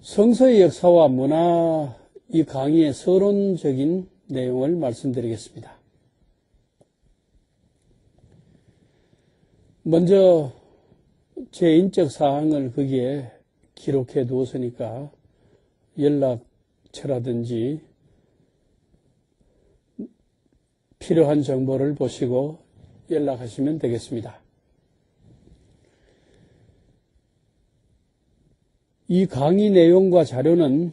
성서의 역사와 문화 이 강의의 서론적인 내용을 말씀드리겠습니다. 먼저 제 인적 사항을 거기에 기록해 두었으니까 연락처라든지 필요한 정보를 보시고 연락하시면 되겠습니다. 이 강의 내용과 자료는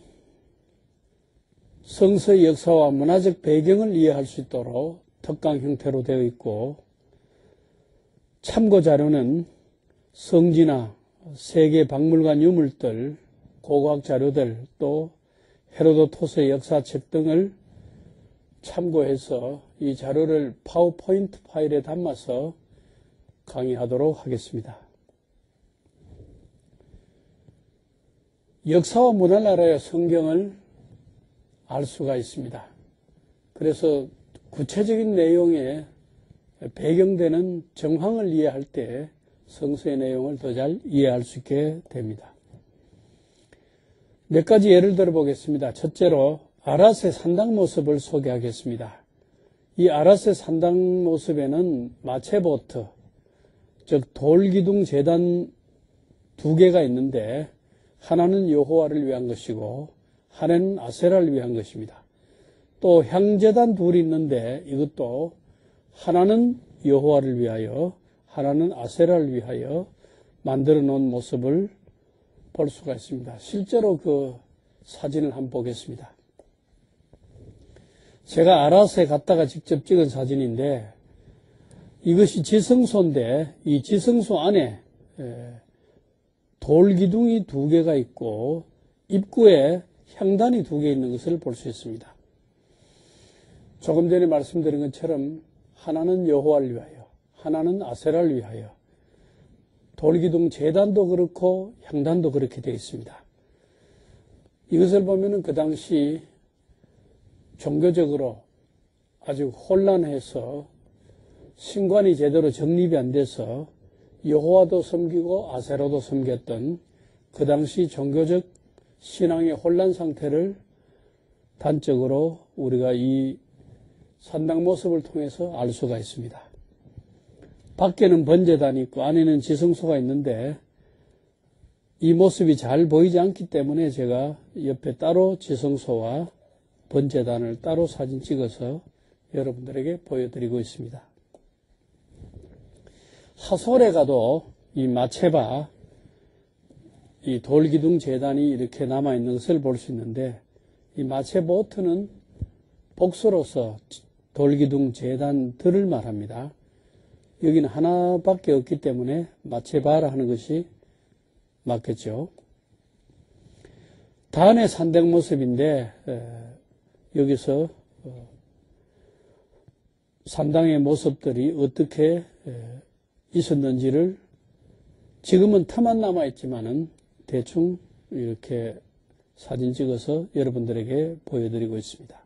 성서의 역사와 문화적 배경을 이해할 수 있도록 특강 형태로 되어 있고, 참고 자료는 성지나 세계 박물관 유물들, 고고학 자료들, 또 헤로도토스의 역사책 등을 참고해서 이 자료를 파워포인트 파일에 담아서 강의하도록 하겠습니다. 역사와 문화를 알아야 성경을 알 수가 있습니다. 그래서 구체적인 내용에 배경되는 정황을 이해할 때 성서의 내용을 더 잘 이해할 수 있게 됩니다. 몇 가지 예를 들어 보겠습니다. 첫째로 아라세 산당 모습을 소개하겠습니다. 이 아라세 산당 모습에는 마체보트, 즉 돌기둥 제단 두 개가 있는데 하나는 여호와를 위한 것이고 하나는 아세라를 위한 것입니다. 또 향제단 둘이 있는데 이것도 하나는 여호와를 위하여 하나는 아세라를 위하여 만들어 놓은 모습을 볼 수가 있습니다. 실제로 그 사진을 한번 보겠습니다. 제가 아라스에 갔다가 직접 찍은 사진인데 이것이 지성소인데 이 지성소 안에 돌기둥이 두 개가 있고 입구에 향단이 두 개 있는 것을 볼 수 있습니다. 조금 전에 말씀드린 것처럼 하나는 여호와를 위하여 하나는 아세라를 위하여 돌기둥 제단도 그렇고 향단도 그렇게 되어 있습니다. 이것을 보면은 그 당시 종교적으로 아주 혼란해서 신관이 제대로 정립이 안 돼서 여호와도 섬기고 아세라도 섬겼던 그 당시 종교적 신앙의 혼란 상태를 단적으로 우리가 이 산당 모습을 통해서 알 수가 있습니다. 밖에는 번제단이 있고 안에는 지성소가 있는데 이 모습이 잘 보이지 않기 때문에 제가 옆에 따로 지성소와 번제단을 따로 사진 찍어서 여러분들에게 보여드리고 있습니다. 하솔에 가도 이 마체바, 이 돌기둥 제단이 이렇게 남아있는 것을 볼 수 있는데 이 마체보트는 복수로서 돌기둥 제단들을 말합니다. 여기는 하나밖에 없기 때문에 마체바라 하는 것이 맞겠죠. 단의 산당 모습인데 여기서 산당의 모습들이 어떻게 있었는지를 지금은 터만 남아있지만은 대충 이렇게 사진 찍어서 여러분들에게 보여드리고 있습니다.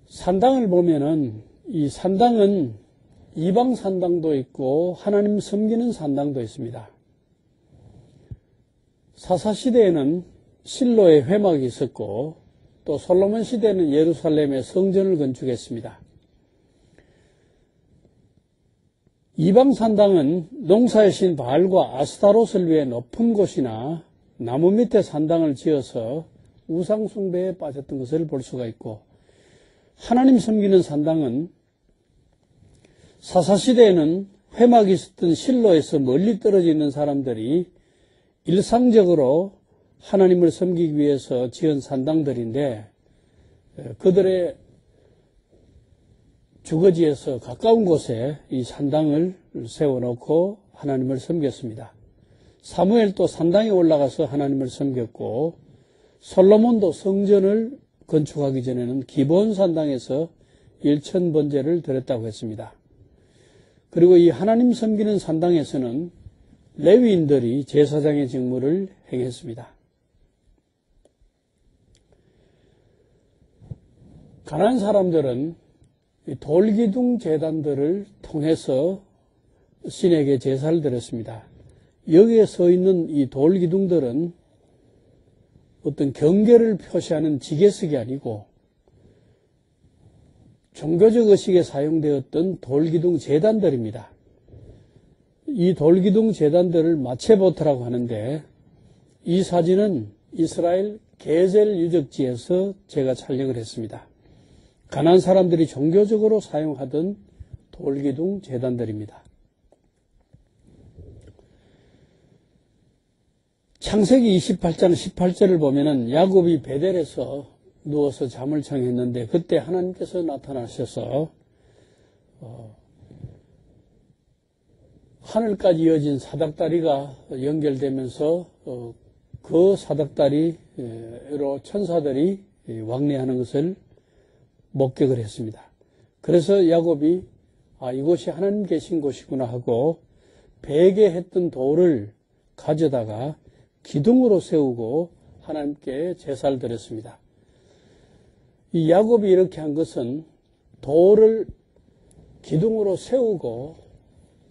산당을 보면은 이 산당은 이방 산당도 있고 하나님 섬기는 산당도 있습니다. 사사시대에는 실로에 회막이 있었고 또 솔로몬 시대에는 예루살렘에 성전을 건축했습니다. 이방 산당은 농사의 신 바알과 아스타롯을 위해 높은 곳이나 나무 밑에 산당을 지어서 우상 숭배에 빠졌던 것을 볼 수가 있고, 하나님 섬기는 산당은 사사시대에는 회막이 있었던 실로에서 멀리 떨어져 있는 사람들이 일상적으로 하나님을 섬기기 위해서 지은 산당들인데 그들의 주거지에서 가까운 곳에 이 산당을 세워놓고 하나님을 섬겼습니다. 사무엘도 산당에 올라가서 하나님을 섬겼고 솔로몬도 성전을 건축하기 전에는 기본 산당에서 일천번제를 드렸다고 했습니다. 그리고 이 하나님 섬기는 산당에서는 레위인들이 제사장의 직무를 행했습니다. 가나안 사람들은 돌기둥 제단들을 통해서 신에게 제사를 드렸습니다. 여기에 서 있는 이 돌 기둥들은 어떤 경계를 표시하는 지게석이 아니고 종교적 의식에 사용되었던 돌기둥 제단들입니다. 이 돌기둥 제단들을 마체보트라고 하는데 이 사진은 이스라엘 게젤 유적지에서 제가 촬영을 했습니다. 가나안 사람들이 종교적으로 사용하던 돌기둥 제단들입니다. 창세기 28장 18절을 보면은 야곱이 베델에서 누워서 잠을 청했는데 그때 하나님께서 나타나셔서 하늘까지 이어진 사닥다리가 연결되면서 그 사닥다리로 천사들이 왕래하는 것을 목격을 했습니다. 그래서 야곱이 이곳이 하나님 계신 곳이구나 하고 베개했던 돌을 가져다가 기둥으로 세우고 하나님께 제사를 드렸습니다. 이 야곱이 이렇게 한 것은 돌을 기둥으로 세우고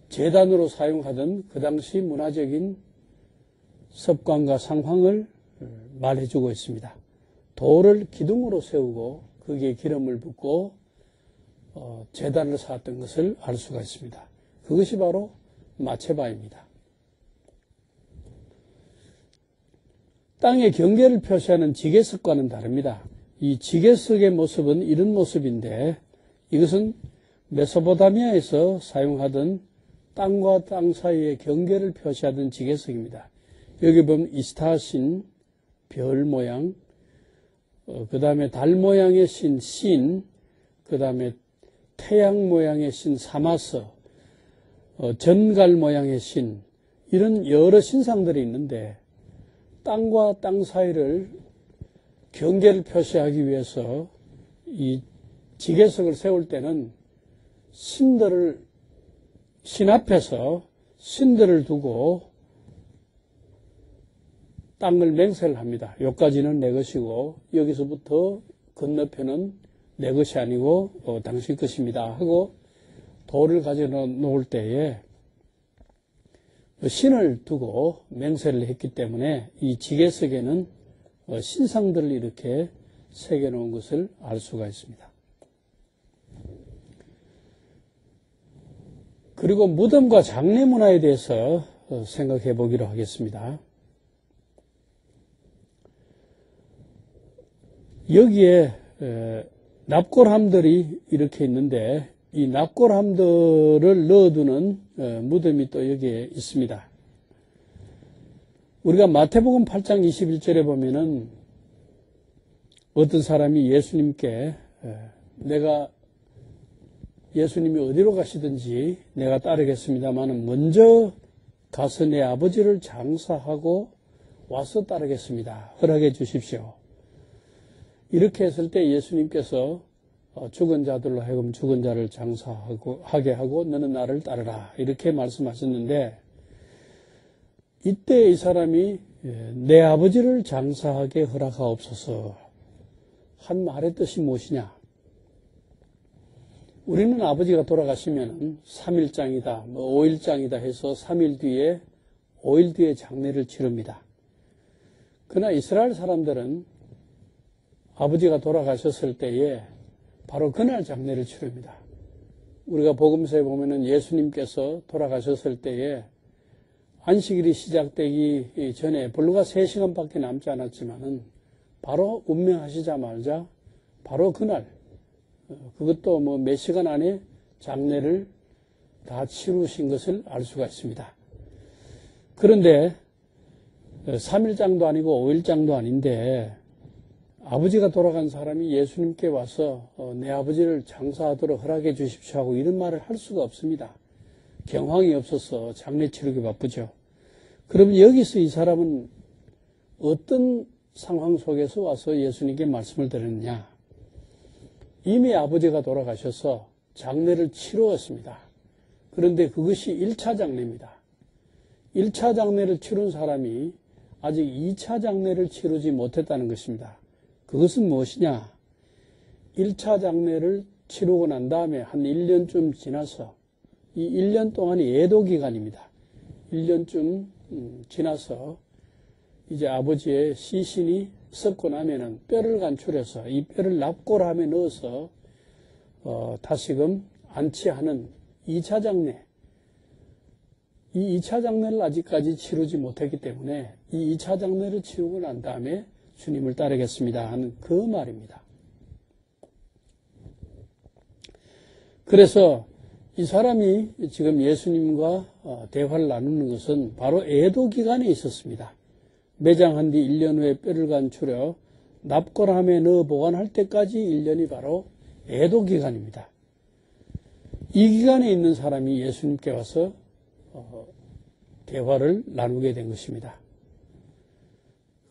제단으로 사용하던 그 당시 문화적인 습관과 상황을 말해주고 있습니다. 돌을 기둥으로 세우고 거기에 기름을 붓고 제단을 쌓았던 것을 알 수가 있습니다. 그것이 바로 마체바입니다. 땅의 경계를 표시하는 지게석과는 다릅니다. 이 지게석의 모습은 이런 모습인데 이것은 메소포타미아에서 사용하던 땅과 땅 사이의 경계를 표시하던 지게석입니다. 여기 보면 이스타신, 별 모양, 그 다음에 달 모양의 신, 그 다음에 태양 모양의 신, 사마스, 전갈 모양의 신, 이런 여러 신상들이 있는데 땅과 땅 사이를 경계를 표시하기 위해서 이 지게석을 세울 때는 신 앞에서 신들을 두고 땅을 맹세를 합니다. 여기까지는 내 것이고 여기서부터 건너편은 내 것이 아니고 당신 것입니다 하고 돌을 가져놓을 때에 신을 두고 맹세를 했기 때문에 이 지게석에는 신상들을 이렇게 새겨놓은 것을 알 수가 있습니다. 그리고 무덤과 장례 문화에 대해서 생각해 보기로 하겠습니다. 여기에 납골함들이 이렇게 있는데 이 납골함들을 넣어두는 무덤이 또 여기에 있습니다. 우리가 마태복음 8장 21절에 보면은 어떤 사람이 예수님께 내가 예수님이 어디로 가시든지 내가 따르겠습니다만 먼저 가서 내 아버지를 장사하고 와서 따르겠습니다. 허락해 주십시오. 이렇게 했을 때 예수님께서 죽은 자들로 하여금 죽은 자를 장사하게 하고 너는 나를 따르라 이렇게 말씀하셨는데 이때 이 사람이 내 아버지를 장사하게 허락하옵소서 한 말의 뜻이 무엇이냐? 우리는 아버지가 돌아가시면 3일장이다, 5일장이다 해서 3일 뒤에, 5일 뒤에 장례를 치릅니다. 그러나 이스라엘 사람들은 아버지가 돌아가셨을 때에 바로 그날 장례를 치릅니다. 우리가 복음서에 보면은 예수님께서 돌아가셨을 때에 안식일이 시작되기 전에 불과 3시간밖에 남지 않았지만은 바로 운명하시자마자 바로 그날 그것도 몇 시간 안에 장례를 다 치루신 것을 알 수가 있습니다. 그런데 3일장도 아니고 5일장도 아닌데 아버지가 돌아간 사람이 예수님께 와서 내 아버지를 장사하도록 허락해 주십시오 하고 이런 말을 할 수가 없습니다. 경황이 없어서 장례 치르기 바쁘죠. 그럼 여기서 이 사람은 어떤 상황 속에서 와서 예수님께 말씀을 드렸느냐? 이미 아버지가 돌아가셔서 장례를 치루었습니다. 그런데 그것이 1차 장례입니다. 1차 장례를 치룬 사람이 아직 2차 장례를 치르지 못했다는 것입니다. 그것은 무엇이냐? 1차 장례를 치르고 난 다음에 한 1년쯤 지나서 이 1년 동안이 예도 기간입니다. 1년쯤 지나서 이제 아버지의 시신이 썩고 나면은 뼈를 간출해서 이 뼈를 납골함에 넣어서 다시금 안치하는 2차 장례, 이 2차 장례를 아직까지 치르지 못했기 때문에 이 2차 장례를 치르고 난 다음에 주님을 따르겠습니다 하는 그 말입니다. 그래서 이 사람이 지금 예수님과 대화를 나누는 것은 바로 애도 기간에 있었습니다. 매장한 뒤 1년 후에 뼈를 간추려 납골함에 넣어 보관할 때까지 1년이 바로 애도 기간입니다. 이 기간에 있는 사람이 예수님께 와서 대화를 나누게 된 것입니다.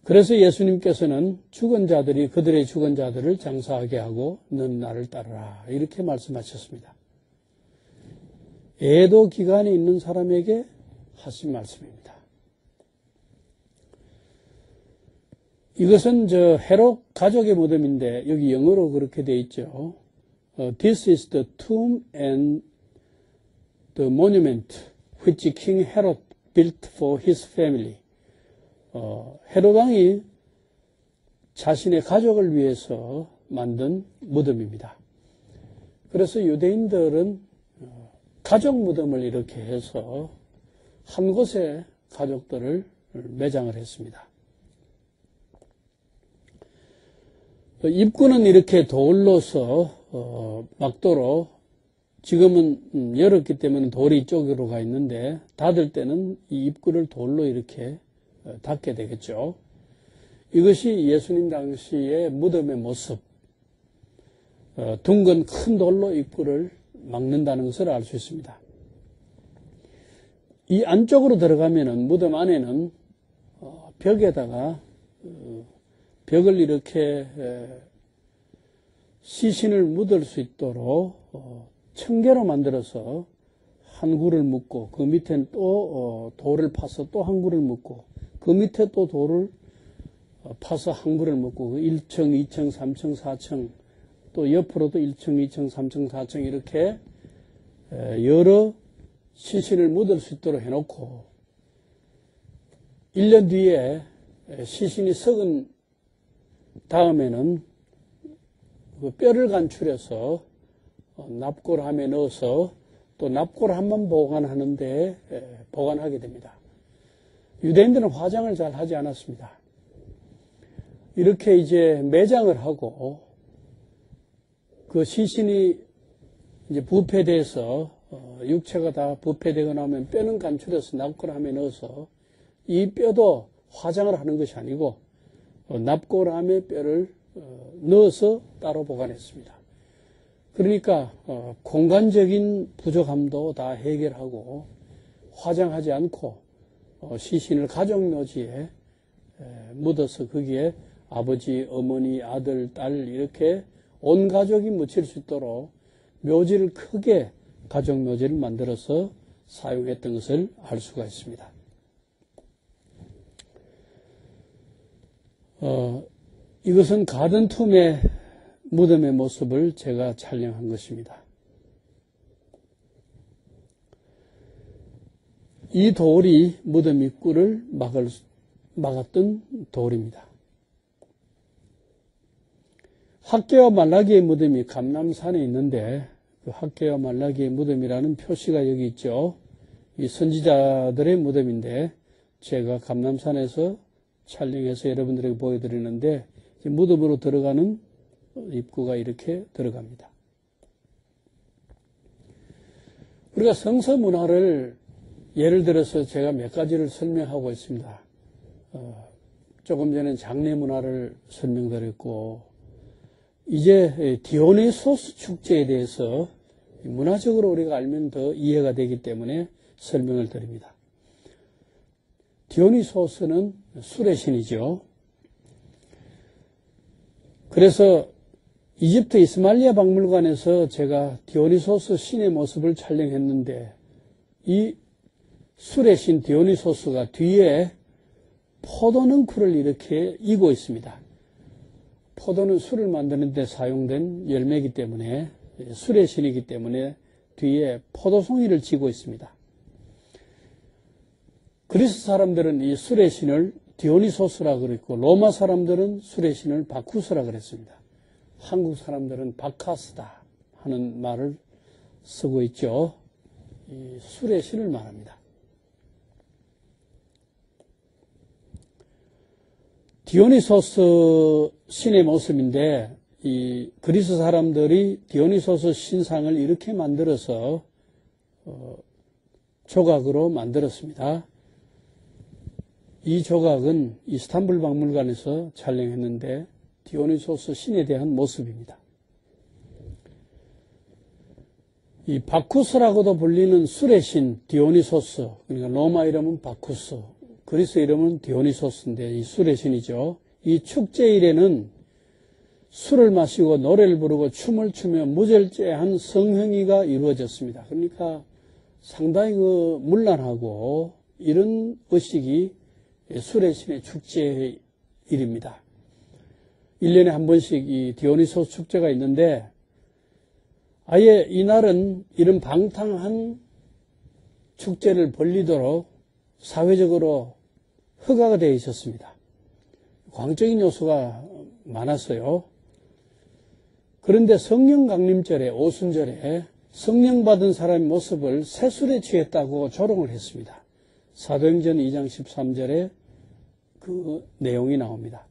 그래서 예수님께서는 죽은 자들이 그들의 죽은 자들을 장사하게 하고 넌 나를 따르라 이렇게 말씀하셨습니다. 애도 기간에 있는 사람에게 하신 말씀입니다. 이것은 헤롯 가족의 무덤인데 여기 영어로 그렇게 되어 있죠. This is the tomb and the monument which King Herod built for his family. 헤롯 왕이 자신의 가족을 위해서 만든 무덤입니다. 그래서 유대인들은 가족 무덤을 이렇게 해서 한 곳에 가족들을 매장을 했습니다. 입구는 이렇게 돌로서 막도로 지금은 열었기 때문에 돌이 이쪽으로 가 있는데 닫을 때는 이 입구를 돌로 이렇게 닫게 되겠죠. 이것이 예수님 당시의 무덤의 모습, 둥근 큰 돌로 입구를 막는다는 것을 알 수 있습니다. 이 안쪽으로 들어가면은 무덤 안에는 벽에다가 벽을 이렇게 시신을 묻을 수 있도록 청개로 만들어서 한 굴을 묻고 그 밑에는 또 돌을 파서 또 한 굴을 묻고 그 밑에 또 돌을 파서 한 굴을 묻고 1층, 2층, 3층, 4층 또 옆으로도 1층, 2층, 3층, 4층 이렇게 여러 시신을 묻을 수 있도록 해놓고 1년 뒤에 시신이 썩은 다음에는 그 뼈를 간출해서 납골함에 넣어서 또 납골함만 보관하는데 보관하게 됩니다. 유대인들은 화장을 잘 하지 않았습니다. 이렇게 이제 매장을 하고 그 시신이 이제 부패돼서 육체가 다 부패되고 나면 뼈는 간출해서 납골함에 넣어서 이 뼈도 화장을 하는 것이 아니고 납골함에 뼈를 넣어서 따로 보관했습니다. 그러니까 공간적인 부족함도 다 해결하고 화장하지 않고 시신을 가족묘지에 묻어서 거기에 아버지, 어머니, 아들, 딸 이렇게 온 가족이 묻힐 수 있도록 묘지를 크게 가족묘지를 만들어서 사용했던 것을 알 수가 있습니다. 이것은 가든툼의 무덤의 모습을 제가 촬영한 것입니다. 이 돌이 무덤 입구를 막았던 돌입니다. 학개와 말라기의 무덤이 감람산에 있는데 그 학개와 말라기의 무덤이라는 표시가 여기 있죠. 이 선지자들의 무덤인데 제가 감람산에서 촬영해서 여러분들에게 보여드리는데 무덤으로 들어가는 입구가 이렇게 들어갑니다. 우리가 성서 문화를 예를 들어서 제가 몇 가지를 설명하고 있습니다. 조금 전에 장례 문화를 설명드렸고 이제 디오니소스 축제에 대해서 문화적으로 우리가 알면 더 이해가 되기 때문에 설명을 드립니다. 디오니소스는 술의 신이죠. 그래서 이집트 이스마일리아 박물관에서 제가 디오니소스 신의 모습을 촬영했는데 이 술의 신 디오니소스가 뒤에 포도넝쿨을 이렇게 이고 있습니다. 포도는 술을 만드는 데 사용된 열매이기 때문에 술의 신이기 때문에 뒤에 포도송이를 지고 있습니다. 그리스 사람들은 이 술의 신을 디오니소스라 그랬고 로마 사람들은 술의 신을 바쿠스라 그랬습니다. 한국 사람들은 바카스다 하는 말을 쓰고 있죠. 이 술의 신을 말합니다. 디오니소스 신의 모습인데 이 그리스 사람들이 디오니소스 신상을 이렇게 만들어서 조각으로 만들었습니다. 이 조각은 이스탄불 박물관에서 촬영했는데 디오니소스 신에 대한 모습입니다. 이 바쿠스라고도 불리는 술의 신 디오니소스, 그러니까 로마 이름은 바쿠스, 그리스 이름은 디오니소스인데 이 술의 신이죠. 이 축제일에는 술을 마시고 노래를 부르고 춤을 추며 무절제한 성행위가 이루어졌습니다. 그러니까 상당히 문란하고 이런 의식이 술의 신의 축제일입니다. 1년에 한 번씩 이 디오니소스 축제가 있는데 아예 이날은 이런 방탕한 축제를 벌리도록 사회적으로 허가가 되어 있었습니다. 광적인 요소가 많았어요. 그런데 성령 강림절에 오순절에 성령 받은 사람의 모습을 새술에 취했다고 조롱을 했습니다. 사도행전 2장 13절에 그 내용이 나옵니다.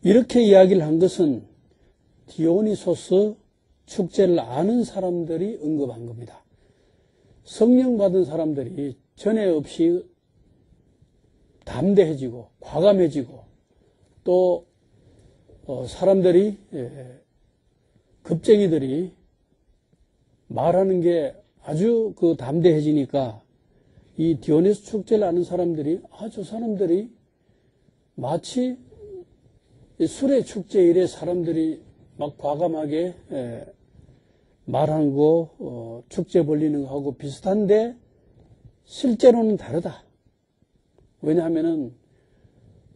이렇게 이야기를 한 것은 디오니소스 축제를 아는 사람들이 언급한 겁니다. 성령 받은 사람들이 전에 없이 담대해지고 과감해지고 또 사람들이 급쟁이들이 말하는 게 아주 담대해지니까 이 디오니소스 축제를 아는 사람들이 저 사람들이 마치 술의 축제일에 사람들이 막 과감하게 말하는 거 축제 벌리는 거하고 비슷한데 실제로는 다르다. 왜냐하면은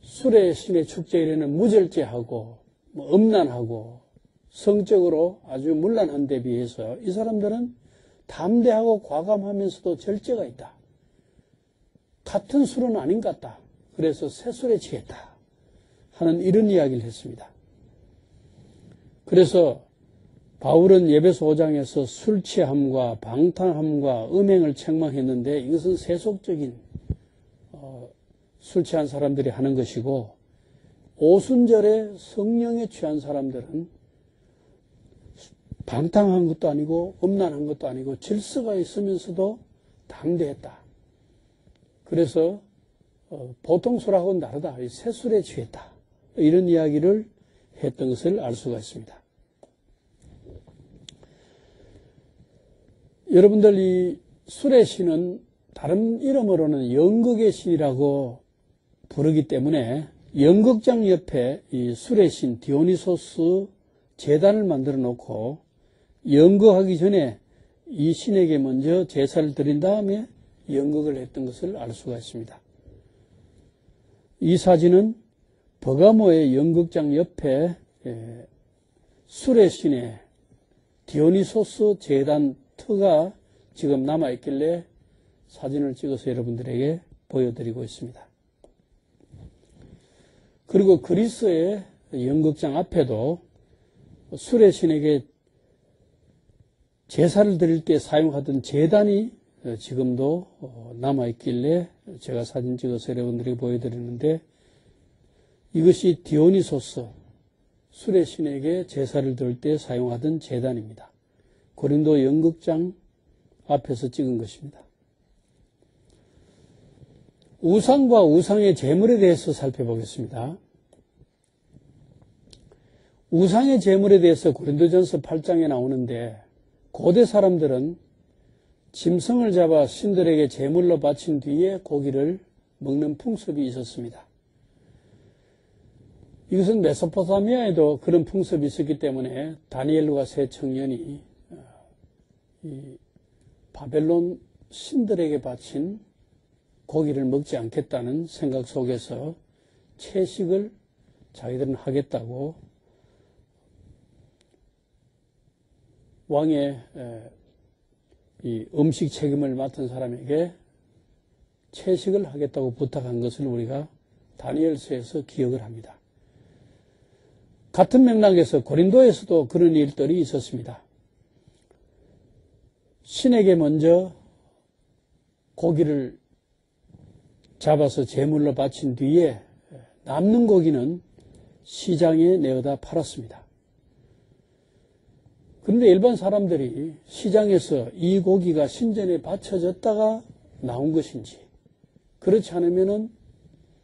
술의 신의 축제일에는 무절제하고 음란하고 성적으로 아주 문란한 데 비해서 이 사람들은 담대하고 과감하면서도 절제가 있다. 같은 술은 아닌 것 같다. 그래서 새술에 취했다 하는 이런 이야기를 했습니다. 그래서 바울은 에베소 5장에서 술 취함과 방탕함과 음행을 책망했는데 이것은 세속적인 술 취한 사람들이 하는 것이고 오순절에 성령에 취한 사람들은 방탕한 것도 아니고 음란한 것도 아니고 질서가 있으면서도 담대했다. 그래서 보통 술하고는 다르다. 새술에 취했다. 이런 이야기를 했던 것을 알 수가 있습니다. 여러분들 이 술의 신은 다른 이름으로는 연극의 신이라고 부르기 때문에 연극장 옆에 이 술의 신 디오니소스 제단을 만들어 놓고 연극하기 전에 이 신에게 먼저 제사를 드린 다음에 연극을 했던 것을 알 수가 있습니다. 이 사진은 버가모의 연극장 옆에 술의 신의 디오니소스 제단 터가 지금 남아있길래 사진을 찍어서 여러분들에게 보여드리고 있습니다. 그리고 그리스의 연극장 앞에도 술의 신에게 제사를 드릴 때 사용하던 제단이 지금도 남아있길래 제가 사진 찍어서 여러분들에게 보여드리는데 이것이 디오니소스 술의 신에게 제사를 드릴 때 사용하던 제단입니다. 고린도 연극장 앞에서 찍은 것입니다. 우상과 우상의 제물에 대해서 살펴보겠습니다. 우상의 제물에 대해서 고린도전서 8장에 나오는데 고대 사람들은 짐승을 잡아 신들에게 제물로 바친 뒤에 고기를 먹는 풍습이 있었습니다. 이것은 메소포타미아에도 그런 풍습이 있었기 때문에 다니엘과 세 청년이 이 바벨론 신들에게 바친 고기를 먹지 않겠다는 생각 속에서 채식을 자기들은 하겠다고 왕의 이 음식 책임을 맡은 사람에게 채식을 하겠다고 부탁한 것을 우리가 다니엘서에서 기억을 합니다. 같은 맥락에서 고린도에서도 그런 일들이 있었습니다. 신에게 먼저 고기를 잡아서 제물로 바친 뒤에 남는 고기는 시장에 내어다 팔았습니다. 그런데 일반 사람들이 시장에서 이 고기가 신전에 바쳐졌다가 나온 것인지, 그렇지 않으면은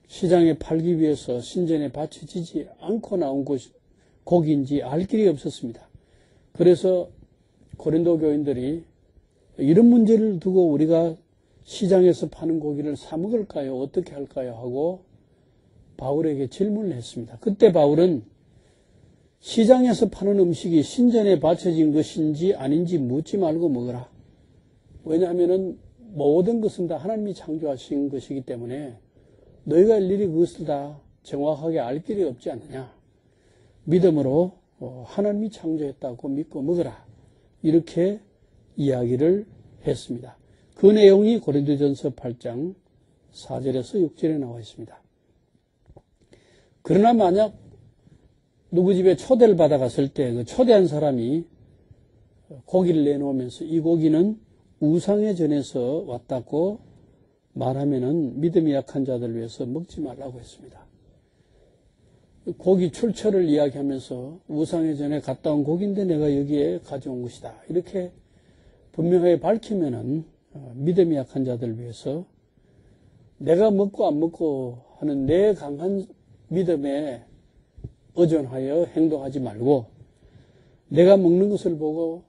시장에 팔기 위해서 신전에 바쳐지지 않고 나온 고기인지 알 길이 없었습니다. 그래서 고린도 교인들이 이런 문제를 두고 우리가 시장에서 파는 고기를 사 먹을까요? 어떻게 할까요? 하고 바울에게 질문을 했습니다. 그때 바울은 시장에서 파는 음식이 신전에 바쳐진 것인지 아닌지 묻지 말고 먹어라. 왜냐하면 모든 것은 다 하나님이 창조하신 것이기 때문에 너희가 일일이 그것을 다 정확하게 알 길이 없지 않느냐. 믿음으로 하나님이 창조했다고 믿고 먹어라. 이렇게 이야기를 했습니다. 그 내용이 고린도전서 8장 4절에서 6절에 나와 있습니다. 그러나 만약 누구 집에 초대를 받아갔을 때 그 초대한 사람이 고기를 내놓으면서 이 고기는 우상에 전해서 왔다고 말하면은 믿음이 약한 자들 위해서 먹지 말라고 했습니다. 고기 출처를 이야기하면서 우상에 전에 갔다 온 고기인데 내가 여기에 가져온 것이다. 이렇게 분명하게 밝히면은 믿음이 약한 자들 위해서 내가 먹고 안 먹고 하는 내 강한 믿음에 의존하여 행동하지 말고 내가 먹는 것을 보고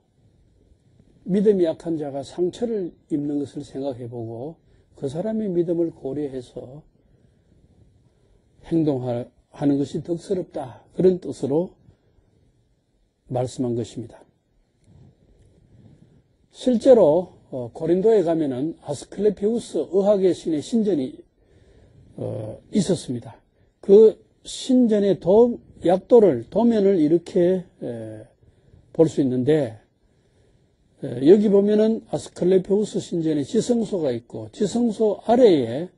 믿음이 약한 자가 상처를 입는 것을 생각해보고 그 사람의 믿음을 고려해서 행동하는 것이 덕스럽다. 그런 뜻으로 말씀한 것입니다. 실제로 고린도에 가면은 아스클레피우스 의학의 신의 신전이 있었습니다. 그 신전의 도면을 이렇게 볼 수 있는데 여기 보면은 아스클레피우스 신전에 지성소가 있고 지성소 아래에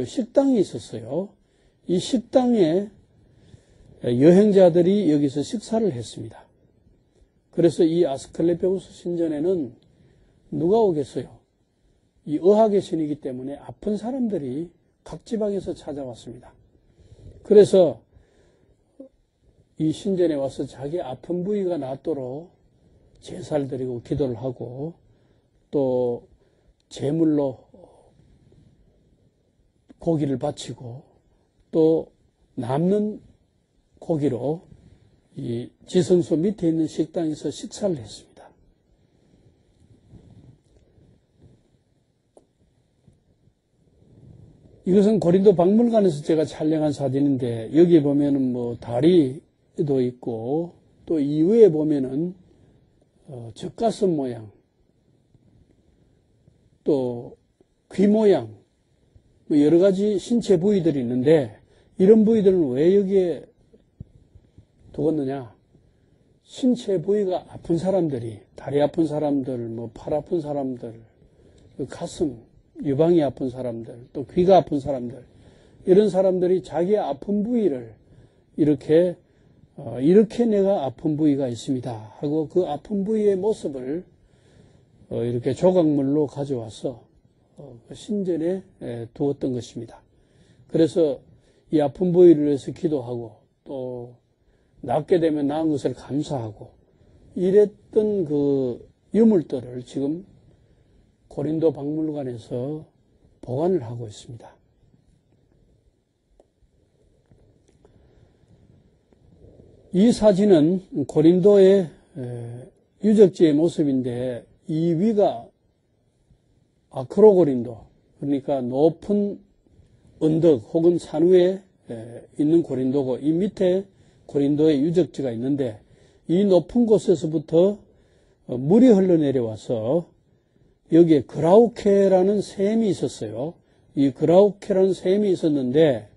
식당이 있었어요. 이 식당에 여행자들이 여기서 식사를 했습니다. 그래서 이 아스클레피우스 신전에는 누가 오겠어요? 이 의학의 신이기 때문에 아픈 사람들이 각 지방에서 찾아왔습니다. 그래서 이 신전에 와서 자기 아픈 부위가 낫도록 제사를 드리고 기도를 하고 또 제물로 고기를 바치고 또 남는 고기로 이 지성소 밑에 있는 식당에서 식사를 했습니다. 이것은 고린도 박물관에서 제가 촬영한 사진인데 여기 보면은 뭐 다리도 있고 또 이후에 보면은 젖가슴 모양 또 귀 모양 뭐 여러 가지 신체 부위들이 있는데 이런 부위들은 왜 여기에 두었느냐? 신체 부위가 아픈 사람들이 다리 아픈 사람들, 뭐 팔 아픈 사람들, 가슴 유방이 아픈 사람들, 또 귀가 아픈 사람들, 이런 사람들이 자기의 아픈 부위를 이렇게 내가 아픈 부위가 있습니다 하고 그 아픈 부위의 모습을 이렇게 조각물로 가져와서 신전에 두었던 것입니다. 그래서 이 아픈 부위를 위해서 기도하고 또 낫게 되면 나은 것을 감사하고 이랬던 그 유물들을 지금 고린도 박물관에서 보관을 하고 있습니다. 이 사진은 고린도의 유적지의 모습인데 이 위가 아크로고린도, 그러니까 높은 언덕 혹은 산 위에 있는 고린도고 이 밑에 고린도의 유적지가 있는데 이 높은 곳에서부터 물이 흘러내려와서 여기에 그라우케라는 샘이 있었어요. 이 그라우케라는 샘이 있었는데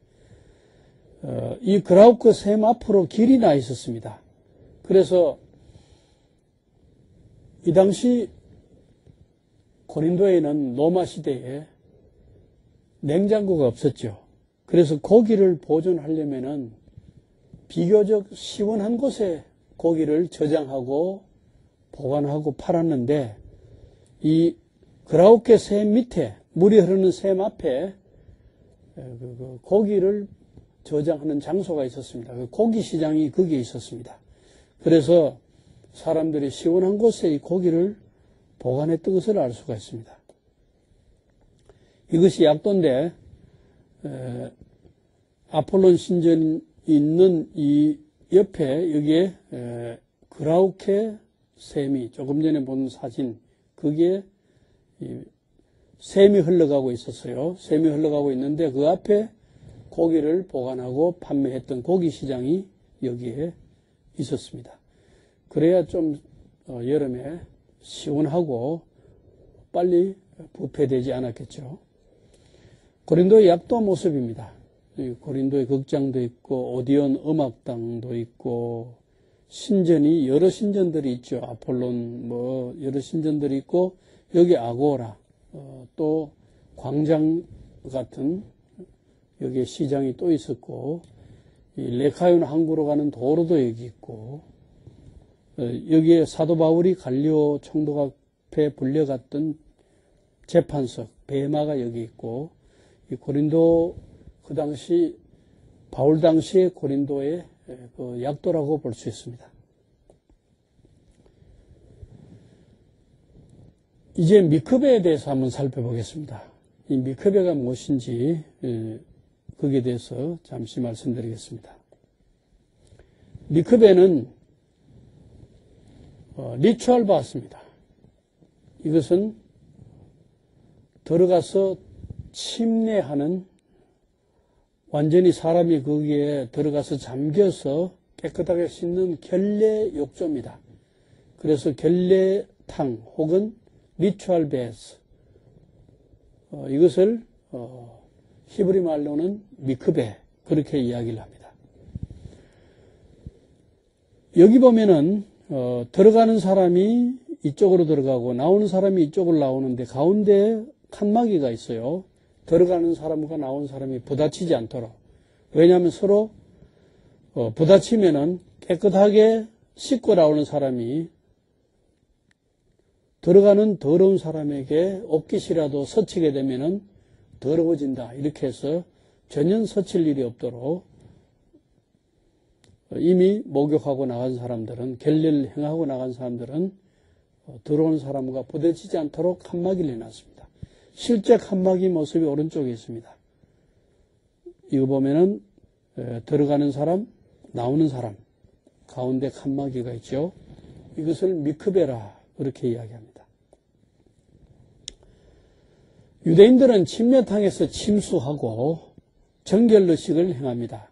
이 그라우케 샘 앞으로 길이 나 있었습니다. 그래서 이 당시 고린도에는 로마 시대에 냉장고가 없었죠. 그래서 고기를 보존하려면은 비교적 시원한 곳에 고기를 저장하고 보관하고 팔았는데, 이 그라우케 샘 밑에, 물이 흐르는 샘 앞에 고기를 저장하는 장소가 있었습니다. 고기 시장이 거기에 있었습니다. 그래서 사람들이 시원한 곳에 이 고기를 보관했던 것을 알 수가 있습니다. 이것이 약도인데, 아폴론 신전이 있는 이 옆에 여기에 그라우케 샘이, 조금 전에 본 사진, 거기에 샘이 흘러가고 있었어요. 샘이 흘러가고 있는데 그 앞에 고기를 보관하고 판매했던 고기 시장이 여기에 있었습니다. 그래야 좀 여름에 시원하고 빨리 부패되지 않았겠죠. 고린도의 약도 모습입니다. 고린도의 극장도 있고 오디온 음악당도 있고 신전이 여러 신전들이 있죠. 아폴론 뭐 여러 신전들이 있고 여기 아고라 또 광장 같은 여기에 시장이 또 있었고 이 레카윤 항구로 가는 도로도 여기 있고 여기에 사도 바울이 갈리오 총독 앞에 불려갔던 재판석 베마가 여기 있고 이 고린도 그 당시 바울 당시의 고린도의 그 약도라고 볼 수 있습니다. 이제 미크베에 대해서 한번 살펴보겠습니다. 이 미크베가 무엇인지 거기에 대해서 잠시 말씀드리겠습니다. 미크베는 리추얼 바스입니다. 이것은 들어가서 침례하는 완전히 사람이 거기에 들어가서 잠겨서 깨끗하게 씻는 결례 욕조입니다. 그래서 결례탕 혹은 리추얼 베스 이것을 히브리 말로는 미크베 그렇게 이야기를 합니다. 여기 보면은 들어가는 사람이 이쪽으로 들어가고 나오는 사람이 이쪽으로 나오는데 가운데 칸막이가 있어요. 들어가는 사람과 나오는 사람이 부딪히지 않도록. 왜냐하면 서로 부딪히면은 깨끗하게 씻고 나오는 사람이 들어가는 더러운 사람에게 옷깃이라도 스치게 되면은 더러워진다. 이렇게 해서 전혀 스칠 일이 없도록 이미 목욕하고 나간 사람들은 결례를 행하고 나간 사람들은 들어온 사람과 부딪히지 않도록 칸막이를 해놨습니다. 실제 칸막이 모습이 오른쪽에 있습니다. 이거 보면은 들어가는 사람, 나오는 사람 가운데 칸막이가 있죠. 이것을 미크베라 그렇게 이야기합니다. 유대인들은 침례탕에서 침수하고 정결의식을 행합니다.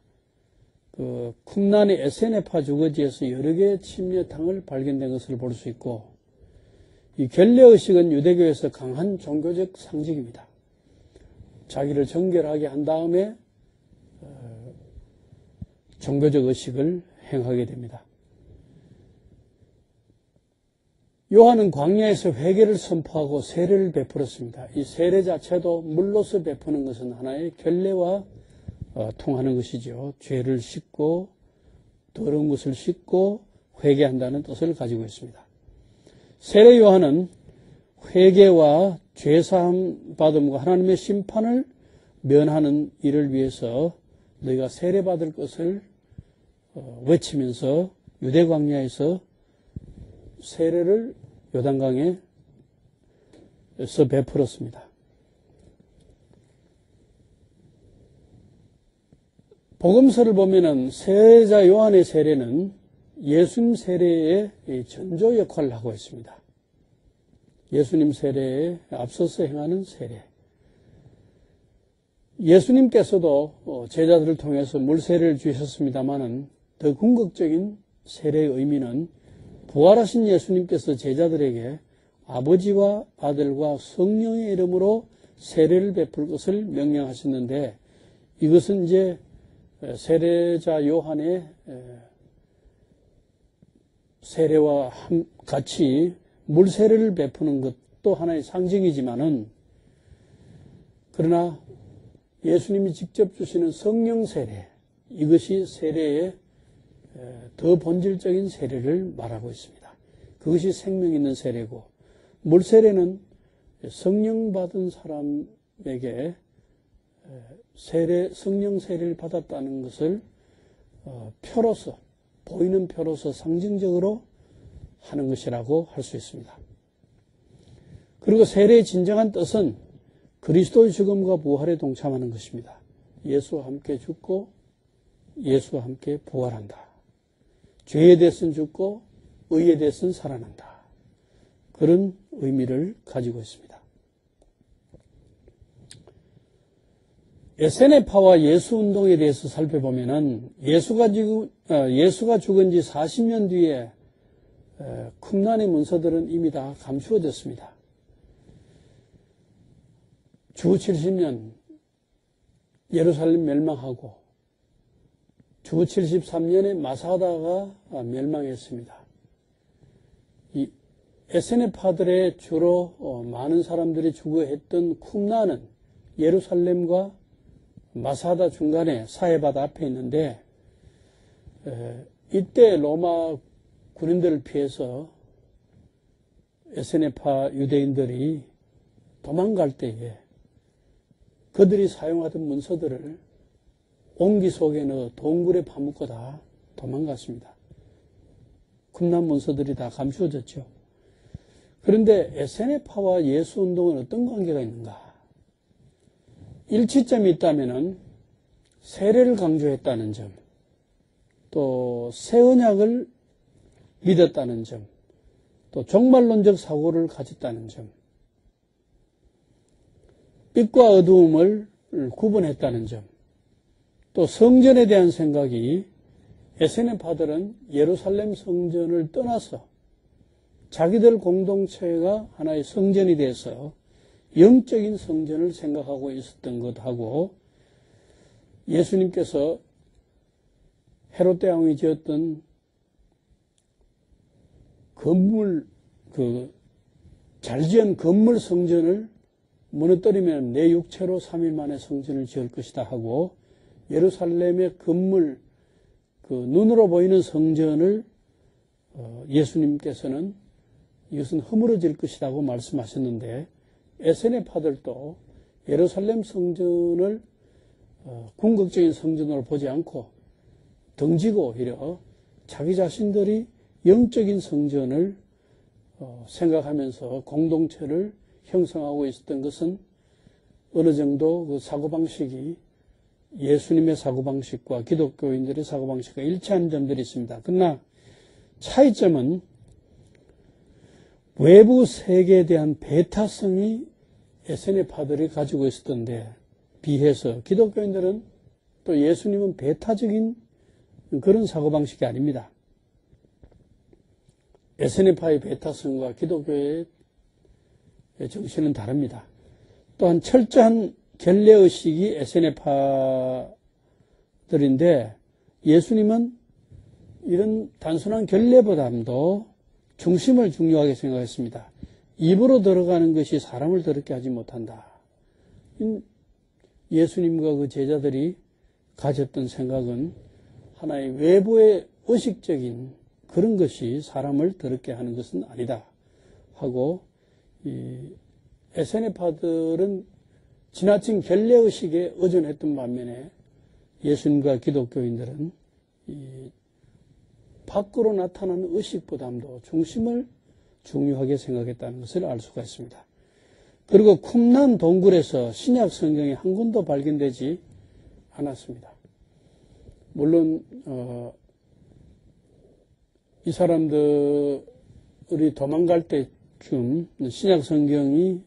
그 쿰란의 에세네파 주거지에서 여러 개의 침례탕을 발견된 것을 볼 수 있고 이 결례의식은 유대교에서 강한 종교적 상징입니다. 자기를 정결하게 한 다음에 종교적 의식을 행하게 됩니다. 요한은 광야에서 회개를 선포하고 세례를 베풀었습니다. 이 세례 자체도 물로서 베푸는 것은 하나의 결례와 통하는 것이죠. 죄를 씻고 더러운 것을 씻고 회개한다는 뜻을 가지고 있습니다. 세례 요한은 회개와 죄사함 받음과 하나님의 심판을 면하는 일을 위해서 너희가 세례받을 것을 외치면서 유대 광야에서 세례를 요단강에서 베풀었습니다. 복음서를 보면은 세례자 요한의 세례는 예수님 세례의 전조 역할을 하고 있습니다. 예수님 세례에 앞서서 행하는 세례. 예수님께서도 제자들을 통해서 물세례를 주셨습니다마는 더 궁극적인 세례의 의미는 부활하신 예수님께서 제자들에게 아버지와 아들과 성령의 이름으로 세례를 베풀 것을 명령하셨는데 이것은 이제 세례자 요한의 세례와 같이 물세례를 베푸는 것도 하나의 상징이지만은 그러나 예수님이 직접 주시는 성령 세례, 이것이 세례의 더 본질적인 세례를 말하고 있습니다. 그것이 생명 있는 세례고, 물 세례는 성령 받은 사람에게 성령 세례를 받았다는 것을 표로서, 보이는 표로서 상징적으로 하는 것이라고 할 수 있습니다. 그리고 세례의 진정한 뜻은 그리스도의 죽음과 부활에 동참하는 것입니다. 예수와 함께 죽고 예수와 함께 부활한다. 죄에 대해서는 죽고 의에 대해서는 살아난다. 그런 의미를 가지고 있습니다. 에세네파와 예수 운동에 대해서 살펴보면은 예수가 죽은 지 40년 뒤에 쿰란의 문서들은 이미 다 감추어졌습니다. 주 70년 예루살렘 멸망하고 주 73년에 마사다가 멸망했습니다. 이 에세네파들의 주로 많은 사람들이 주거했던 쿰란은 예루살렘과 마사다 중간에 사해바다 앞에 있는데, 이때 로마 군인들을 피해서 에세네파 유대인들이 도망갈 때에 그들이 사용하던 문서들을 옹기 속에 넣어 동굴에 파묻고 다 도망갔습니다. 쿰란 문서들이 다 감추어졌죠. 그런데 에세네파와 예수 운동은 어떤 관계가 있는가? 일치점이 있다면은 세례를 강조했다는 점, 또 새 언약을 믿었다는 점, 또 종말론적 사고를 가졌다는 점, 빛과 어두움을 구분했다는 점, 또 성전에 대한 생각이 에세네파들은 예루살렘 성전을 떠나서 자기들 공동체가 하나의 성전이 돼서 영적인 성전을 생각하고 있었던 것하고, 예수님께서 헤롯 대왕이 지었던 잘 지은 건물 성전을 무너뜨리면 내 육체로 3일 만에 성전을 지을 것이다 하고, 예루살렘의 건물, 눈으로 보이는 성전을 예수님께서는 이것은 허물어질 것이라고 말씀하셨는데, 에세네파들도 예루살렘 성전을 궁극적인 성전으로 보지 않고 등지고 오히려 자기 자신들이 영적인 성전을 생각하면서 공동체를 형성하고 있었던 것은 어느 정도 그 사고방식이 예수님의 사고방식과 기독교인들의 사고방식과 일치하는 점들이 있습니다. 그러나 차이점은 외부 세계에 대한 배타성이 에세네파들이 가지고 있었던데 비해서 기독교인들은, 또 예수님은 배타적인 그런 사고방식이 아닙니다. 에세네파의 배타성과 기독교의 정신은 다릅니다. 또한 철저한 결례의식이 에세네파들인데, 예수님은 이런 단순한 결례보다도 중심을 중요하게 생각했습니다. 입으로 들어가는 것이 사람을 더럽게 하지 못한다. 예수님과 그 제자들이 가졌던 생각은 하나의 외부의 의식적인 그런 것이 사람을 더럽게 하는 것은 아니다 하고, 이 에세네파들은 지나친 결례의식에 의존했던 반면에 예수님과 기독교인들은 이 밖으로 나타나는 의식보다도 중심을 중요하게 생각했다는 것을 알 수가 있습니다. 그리고 쿰란 동굴에서 신약 성경이 한 권도 발견되지 않았습니다. 물론 이 사람들이 도망갈 때쯤 신약 성경이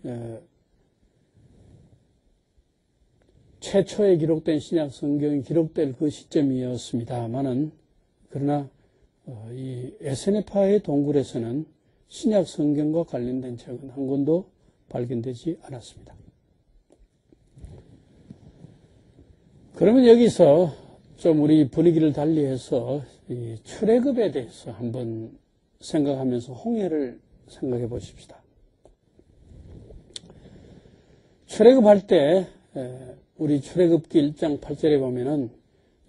최초에 기록된 신약 성경이 기록될 그 시점이었습니다만은, 그러나 이 에세네파의 동굴에서는 신약 성경과 관련된 책은 한 권도 발견되지 않았습니다. 그러면 여기서 좀 우리 분위기를 달리해서 이 출애굽에 대해서 한번 생각하면서 홍해를 생각해 보십시다. 출애굽할 때 우리 출애굽기 1장 8절에 보면은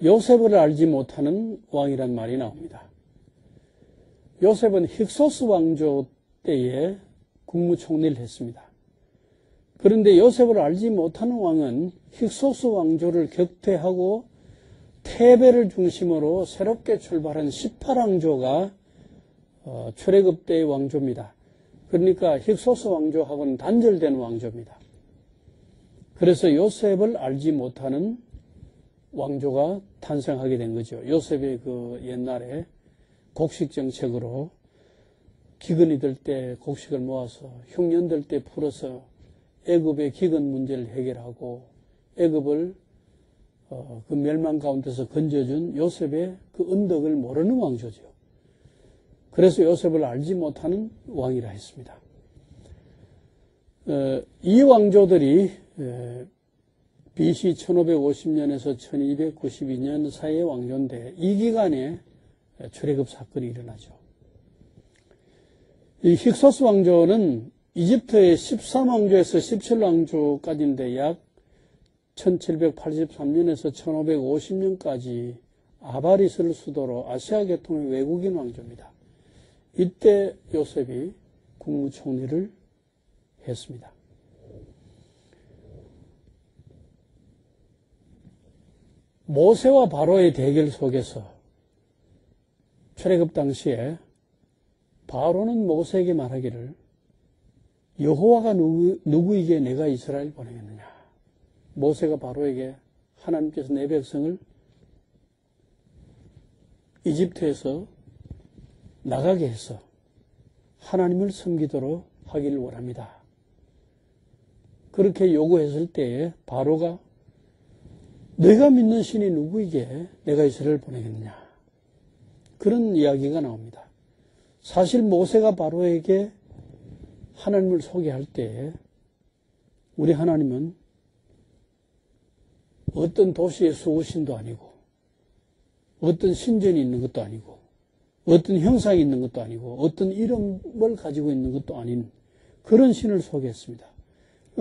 요셉을 알지 못하는 왕이란 말이 나옵니다. 요셉은 힉소스 왕조 때에 국무총리를 했습니다. 그런데 요셉을 알지 못하는 왕은 힉소스 왕조를 격퇴하고 테베를 중심으로 새롭게 출발한 18왕조가 출애굽 때의 왕조입니다. 그러니까 힉소스 왕조하고는 단절된 왕조입니다. 그래서 요셉을 알지 못하는 왕조가 탄생하게 된 거죠. 요셉의 그 옛날에 곡식 정책으로 기근이 들 때 곡식을 모아서 흉년 들 때 풀어서 애굽의 기근 문제를 해결하고 애굽을 그 멸망 가운데서 건져준 요셉의 그 언덕을 모르는 왕조죠. 그래서 요셉을 알지 못하는 왕이라 했습니다. 이 왕조들이 BC 1550년에서 1292년 사이의 왕조인데 이 기간에 출애굽 사건이 일어나죠. 이 힉소스 왕조는 이집트의 13왕조에서 17왕조까지인데 약 1783년에서 1550년까지 아바리스를 수도로 아시아 계통의 외국인 왕조입니다. 이때 요셉이 국무총리를 했습니다. 모세와 바로의 대결 속에서 출애굽 당시에 바로는 모세에게 말하기를 여호와가 누구에게 내가 이스라엘 보내겠느냐. 모세가 바로에게 하나님께서 내 백성을 이집트에서 나가게 해서 하나님을 섬기도록 하기를 원합니다. 그렇게 요구했을 때에 바로가 내가 믿는 신이 누구에게 내가 이스라엘을 보내겠느냐. 그런 이야기가 나옵니다. 사실 모세가 바로에게 하나님을 소개할 때 우리 하나님은 어떤 도시의 수호신도 아니고 어떤 신전이 있는 것도 아니고 어떤 형상이 있는 것도 아니고 어떤 이름을 가지고 있는 것도 아닌 그런 신을 소개했습니다.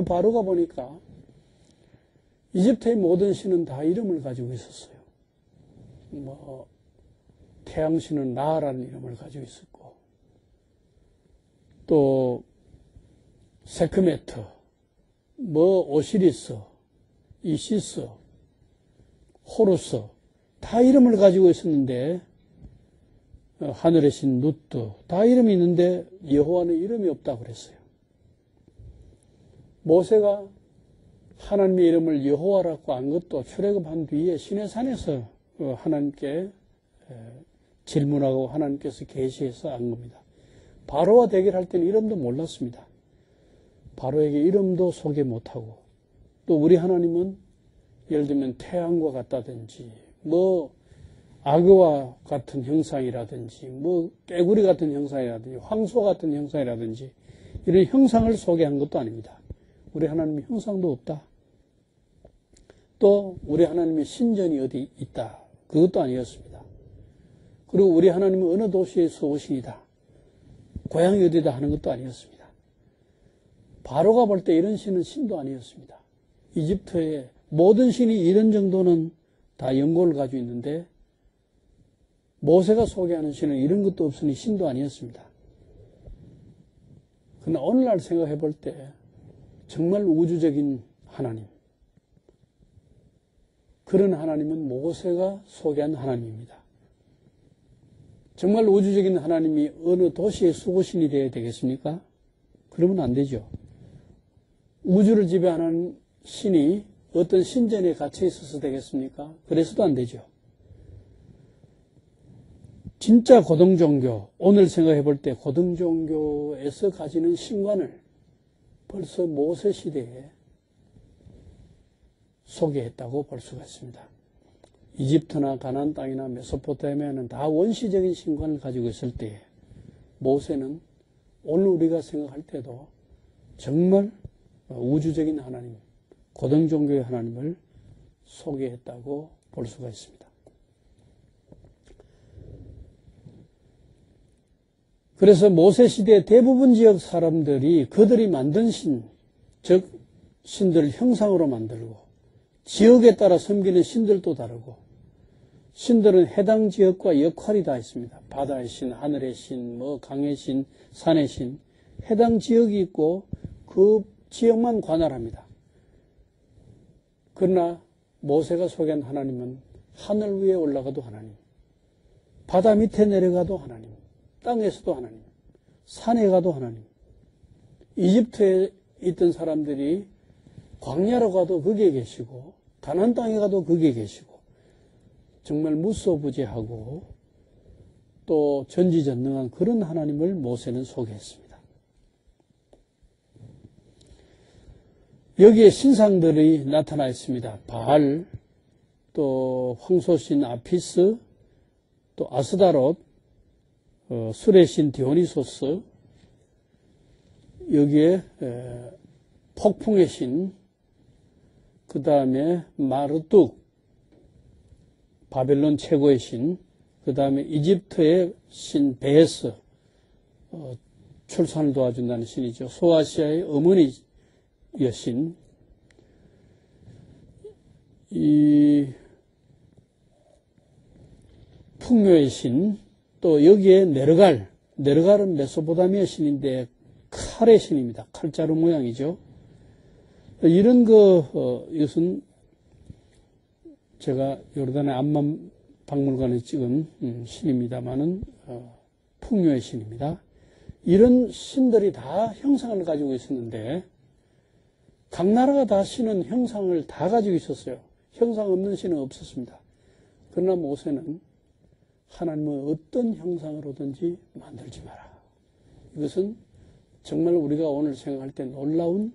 바로가 보니까 이집트의 모든 신은 다 이름을 가지고 있었어요. 태양신은 라라는 이름을 가지고 있었고 또 세크메트, 오시리스, 이시스, 호루스 다 이름을 가지고 있었는데 하늘의 신 누트 다 이름이 있는데 여호와는 이름이 없다고 그랬어요. 모세가 하나님의 이름을 여호와라고 안 것도 출애굽한 뒤에 시내산에서 하나님께 질문하고 하나님께서 계시해서 안 겁니다. 바로와 대결할 때는 이름도 몰랐습니다. 바로에게 이름도 소개 못하고 또 우리 하나님은 예를 들면 태양과 같다든지 악어와 같은 형상이라든지 깨구리 같은 형상이라든지 황소 같은 형상이라든지 이런 형상을 소개한 것도 아닙니다. 우리 하나님의 형상도 없다. 또 우리 하나님의 신전이 어디 있다. 그것도 아니었습니다. 그리고 우리 하나님은 어느 도시의 수호신이다. 고향이 어디다 하는 것도 아니었습니다. 바로가 볼 때 이런 신은 신도 아니었습니다. 이집트의 모든 신이 이런 정도는 다 연고를 가지고 있는데 모세가 소개하는 신은 이런 것도 없으니 신도 아니었습니다. 그러나 오늘날 생각해 볼 때 정말 우주적인 하나님, 그런 하나님은 모세가 소개한 하나님입니다. 정말 우주적인 하나님이 어느 도시의 수호신이 되어야 되겠습니까? 그러면 안 되죠. 우주를 지배하는 신이 어떤 신전에 갇혀 있어서 되겠습니까? 그래서도 안 되죠. 진짜 고등종교, 오늘 생각해 볼 때 고등종교에서 가지는 신관을 벌써 모세 시대에 소개했다고 볼 수가 있습니다. 이집트나 가나안 땅이나 메소포타미아는 다 원시적인 신관을 가지고 있을 때에 모세는 오늘 우리가 생각할 때도 정말 우주적인 하나님, 고등종교의 하나님을 소개했다고 볼 수가 있습니다. 그래서 모세 시대 대부분 지역 사람들이 그들이 만든 신, 즉 신들을 형상으로 만들고 지역에 따라 섬기는 신들도 다르고, 신들은 해당 지역과 역할이 다 있습니다. 바다의 신, 하늘의 신, 강의 신, 산의 신. 해당 지역이 있고 그 지역만 관할합니다. 그러나 모세가 소개한 하나님은 하늘 위에 올라가도 하나님, 바다 밑에 내려가도 하나님, 땅에서도 하나님, 산에 가도 하나님. 이집트에 있던 사람들이 광야로 가도 거기에 계시고, 가나안 땅에 가도 거기에 계시고, 정말 무소부재하고 또 전지전능한 그런 하나님을 모세는 소개했습니다. 여기에 신상들이 나타나 있습니다. 바알, 또 황소신 아피스, 또 아스다롯, 술의 신 디오니소스, 여기에 폭풍의 신, 그 다음에 마르뚝, 바벨론 최고의 신, 그 다음에 이집트의 신 베스, 출산을 도와준다는 신이죠. 소아시아의 어머니 여신, 이 풍요의 신, 또 여기에 네르갈은 메소포타미아 신인데 칼의 신입니다. 칼자루 모양이죠. 이런 이것은 제가 요르단의 암만 박물관에 찍은 신입니다만은 풍요의 신입니다. 이런 신들이 다 형상을 가지고 있었는데 각 나라가 다 신은 형상을 다 가지고 있었어요. 형상 없는 신은 없었습니다. 그러나 모세는 하나님은 어떤 형상으로든지 만들지 마라. 이것은 정말 우리가 오늘 생각할 때 놀라운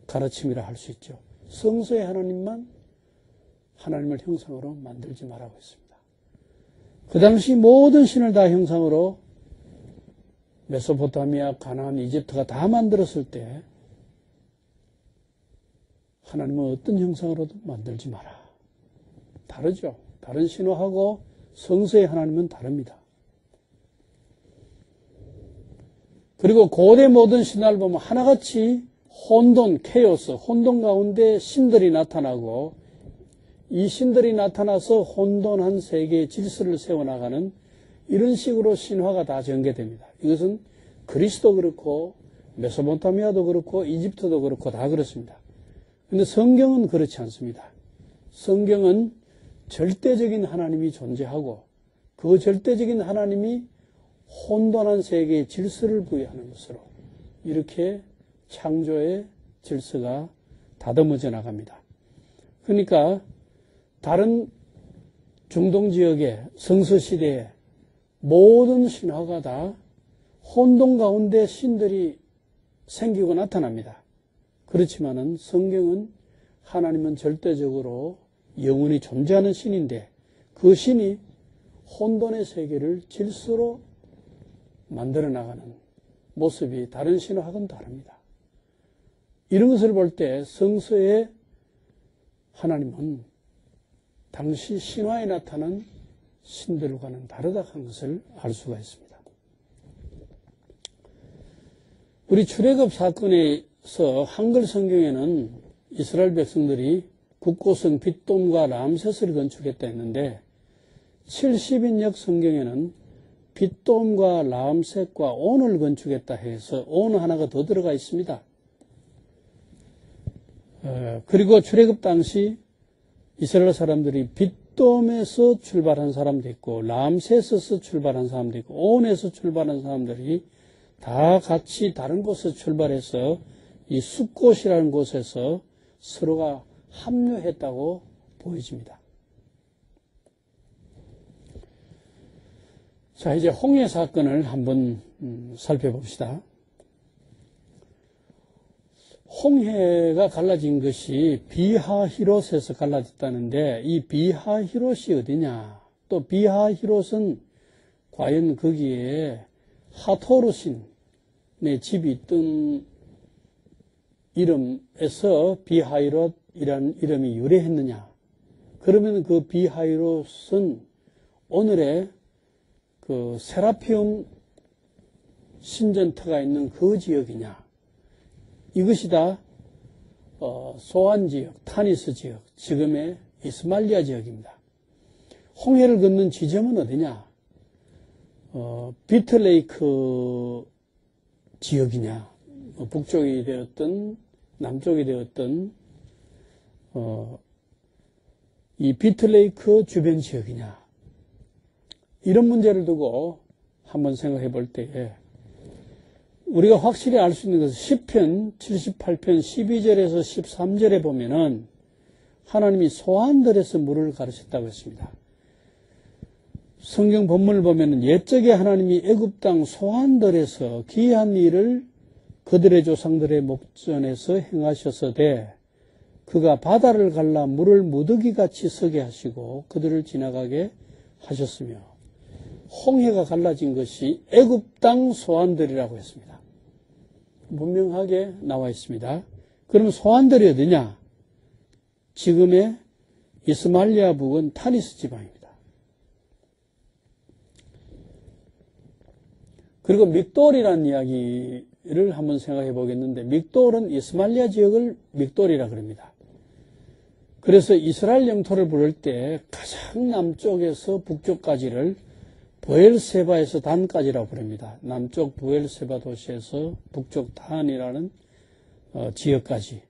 가르침이라 할 수 있죠. 성서의 하나님만 하나님을 형상으로 만들지 말라고 했습니다. 그 당시 모든 신을 다 형상으로 메소포타미아, 가나안, 이집트가 다 만들었을 때 하나님은 어떤 형상으로도 만들지 마라. 다르죠. 다른 신화하고 성서의 하나님은 다릅니다. 그리고 고대 모든 신화를 보면 하나같이 혼돈, 케오스, 혼돈 가운데 신들이 나타나고 이 신들이 나타나서 혼돈한 세계의 질서를 세워나가는 이런 식으로 신화가 다 전개됩니다. 이것은 그리스도 그렇고 메소포타미아도 그렇고 이집트도 그렇고 다 그렇습니다. 그런데 성경은 그렇지 않습니다. 성경은 절대적인 하나님이 존재하고 그 절대적인 하나님이 혼돈한 세계의 질서를 부여하는 것으로 이렇게 창조의 질서가 다듬어져 나갑니다. 그러니까 다른 중동 지역의 성서시대에 모든 신화가 다 혼돈 가운데 신들이 생기고 나타납니다. 그렇지만은 성경은 하나님은 절대적으로 영원히 존재하는 신인데 그 신이 혼돈의 세계를 질서로 만들어 나가는 모습이 다른 신화하고는 다릅니다. 이런 것을 볼 때 성서의 하나님은 당시 신화에 나타난 신들과는 다르다 하는 것을 알 수가 있습니다. 우리 출애굽 사건에서 한글 성경에는 이스라엘 백성들이 국고성 빗돔과 람셋을 건축했다 했는데 70인역 성경에는 빗돔과 람셋과 온을 건축했다 해서 온 하나가 더 들어가 있습니다. 그리고 출애굽 당시 이스라엘 사람들이 빗돔에서 출발한 사람도 있고 람셋에서 출발한 사람도 있고 온에서 출발한 사람들이 다 같이 다른 곳에서 출발해서 이 숫곳이라는 곳에서 서로가 합류했다고 보여집니다. 자, 이제 홍해 사건을 한번 살펴봅시다. 홍해가 갈라진 것이 비하히롯에서 갈라졌다는데 이 비하히롯이 어디냐? 또 비하히롯은 과연 거기에 하토르신의 집이 있던 이름에서 비하히롯이라는 이름이 유래했느냐? 그러면 그 비하히롯은 오늘의 그 세라피움 신전터가 있는 그 지역이냐? 이것이 다 소안 지역, 타니스 지역, 지금의 이스마일리아 지역입니다. 홍해를 걷는 지점은 어디냐? 비틀레이크 지역이냐? 북쪽이 되었든 남쪽이 되었든 이 비틀레이크 주변 지역이냐? 이런 문제를 두고 한번 생각해 볼 때에 우리가 확실히 알 수 있는 것은 시편 78편 12절에서 13절에 보면은 하나님이 소안들에서 물을 가르쳤다고 했습니다. 성경 본문을 보면은 옛적에 하나님이 애굽 땅 소안들에서 기이한 일을 그들의 조상들의 목전에서 행하셨으되 그가 바다를 갈라 물을 무더기같이 서게 하시고 그들을 지나가게 하셨으며 홍해가 갈라진 것이 애굽 땅 소안들이라고 했습니다. 분명하게 나와 있습니다. 그럼 소안들이 어디냐? 지금의 이스마일리아 부근 타니스 지방입니다. 그리고 믹돌이라는 이야기를 한번 생각해 보겠는데 믹돌은 이스마일리아 지역을 믹돌이라 그럽니다. 그래서 이스라엘 영토를 부를 때 가장 남쪽에서 북쪽까지를 부엘세바에서 단까지라고 부릅니다. 남쪽 부엘세바 도시에서 북쪽 단이라는 지역까지.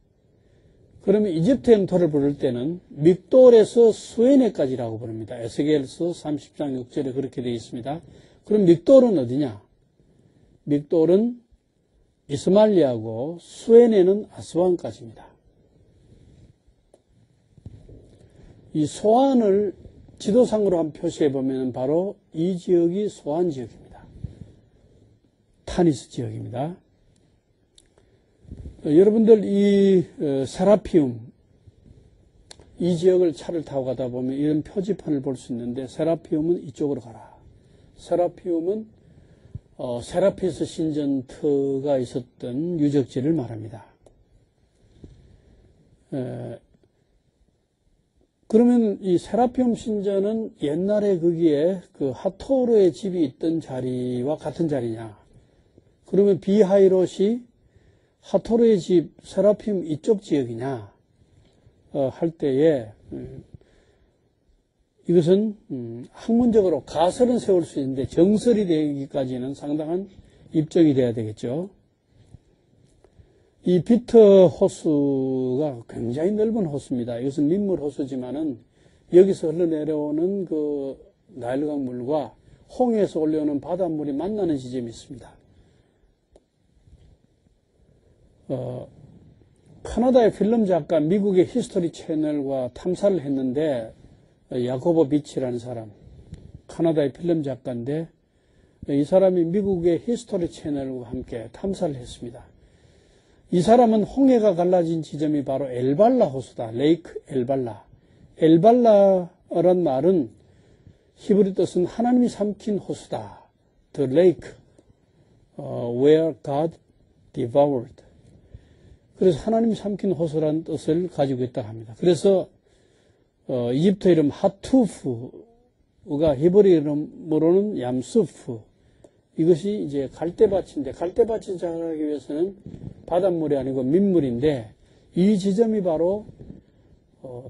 그러면 이집트 영토를 부를 때는 믹돌에서 수에네까지라고 부릅니다. 에스겔서 30장 6절에 그렇게 되어 있습니다. 그럼 믹돌은 어디냐? 믹돌은 이스마일리아고 수에네는 아스완까지입니다. 이 소안을 지도상으로 한번 표시해 보면 바로 이 지역이 소안 지역입니다. 타니스 지역입니다. 여러분들 이 세라피움 이 지역을 차를 타고 가다 보면 이런 표지판을 볼 수 있는데 세라피움은 이쪽으로 가라. 세라피움은 세라피스 신전터가 있었던 유적지를 말합니다. 그러면 이 세라피움 신전은 옛날에 거기에 그 하토르의 집이 있던 자리와 같은 자리냐? 그러면 비하이롯이 하토르의 집 세라피움 이쪽 지역이냐? 할 때에 이것은 학문적으로 가설은 세울 수 있는데 정설이 되기까지는 상당한 입증이 돼야 되겠죠. 이 비터 호수가 굉장히 넓은 호수입니다. 이것은 민물 호수지만은 여기서 흘러내려오는 그 나일강 물과 홍해에서 올라오는 바닷물이 만나는 지점이 있습니다. 카나다의 필름 작가 미국의 히스토리 채널과 탐사를 했는데 야코보 비치라는 사람, 카나다의 필름 작가인데 이 사람이 미국의 히스토리 채널과 함께 탐사를 했습니다. 이 사람은 홍해가 갈라진 지점이 바로 엘발라 호수다. 레이크 엘발라. 엘발라란 말은 히브리 뜻은 하나님이 삼킨 호수다. The lake where God devoured. 그래서 하나님이 삼킨 호수라는 뜻을 가지고 있다고 합니다. 그래서 이집트 이름 하투프가 히브리 이름으로는 얌수프. 이것이 이제 갈대밭인데 갈대밭이 자라기 위해서는 바닷물이 아니고 민물인데 이 지점이 바로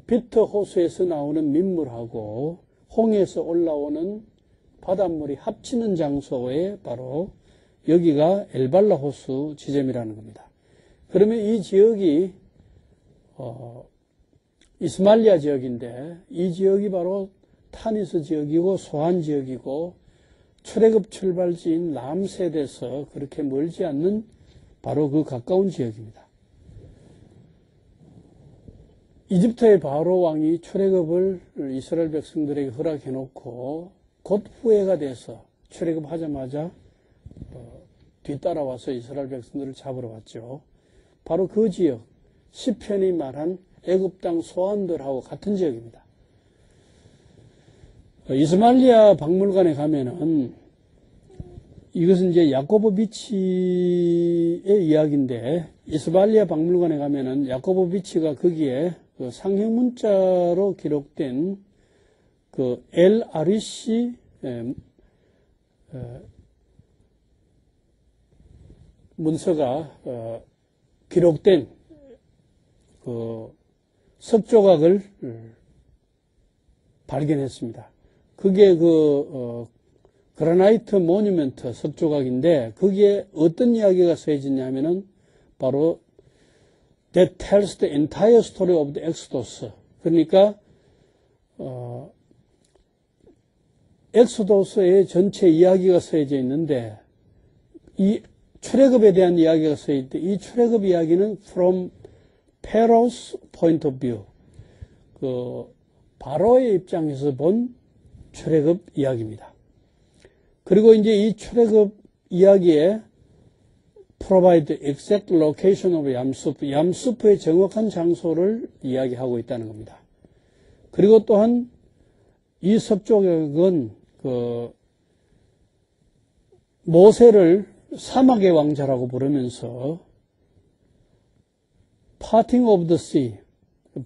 비터 호수에서 나오는 민물하고 홍해에서 올라오는 바닷물이 합치는 장소에 바로 여기가 엘발라 호수 지점이라는 겁니다. 그러면 이 지역이 이스마일리아 지역인데 이 지역이 바로 타니스 지역이고 소안 지역이고 출애굽 출발지인 람셋에서 그렇게 멀지 않는 바로 그 가까운 지역입니다. 이집트의 바로 왕이 출애굽을 이스라엘 백성들에게 허락해 놓고 곧 후회가 돼서 출애굽하자마자 뒤따라와서 이스라엘 백성들을 잡으러 왔죠. 바로 그 지역, 시편이 말한 애굽 땅 소안들하고 같은 지역입니다. 이스마일리아 박물관에 가면은 이것은 이제 야코보 비치의 이야기인데 이스마일리아 박물관에 가면은 야코보 비치가 거기에 그 상형 문자로 기록된 그 엘 아리시 문서가 기록된 석조각을 발견했습니다. 그게 그라나이트 모뉴멘트 석조각인데 거기에 어떤 이야기가 쓰여졌냐면은 바로 That tells the entire story of the Exodus. 그러니까 엑소도스의 전체 이야기가 쓰여져 있는데 이 출애굽에 대한 이야기가 쓰여 있는데 이 출애굽 이야기는 from Pharaoh's point of view. 바로의 입장에서 본 출애굽 이야기입니다. 그리고 이제 이 출애굽 이야기에 provide exact location of 얌수프, 얌수프의 정확한 장소를 이야기하고 있다는 겁니다. 그리고 또한 이 석조각은 모세를 사막의 왕자라고 부르면서 parting of the sea,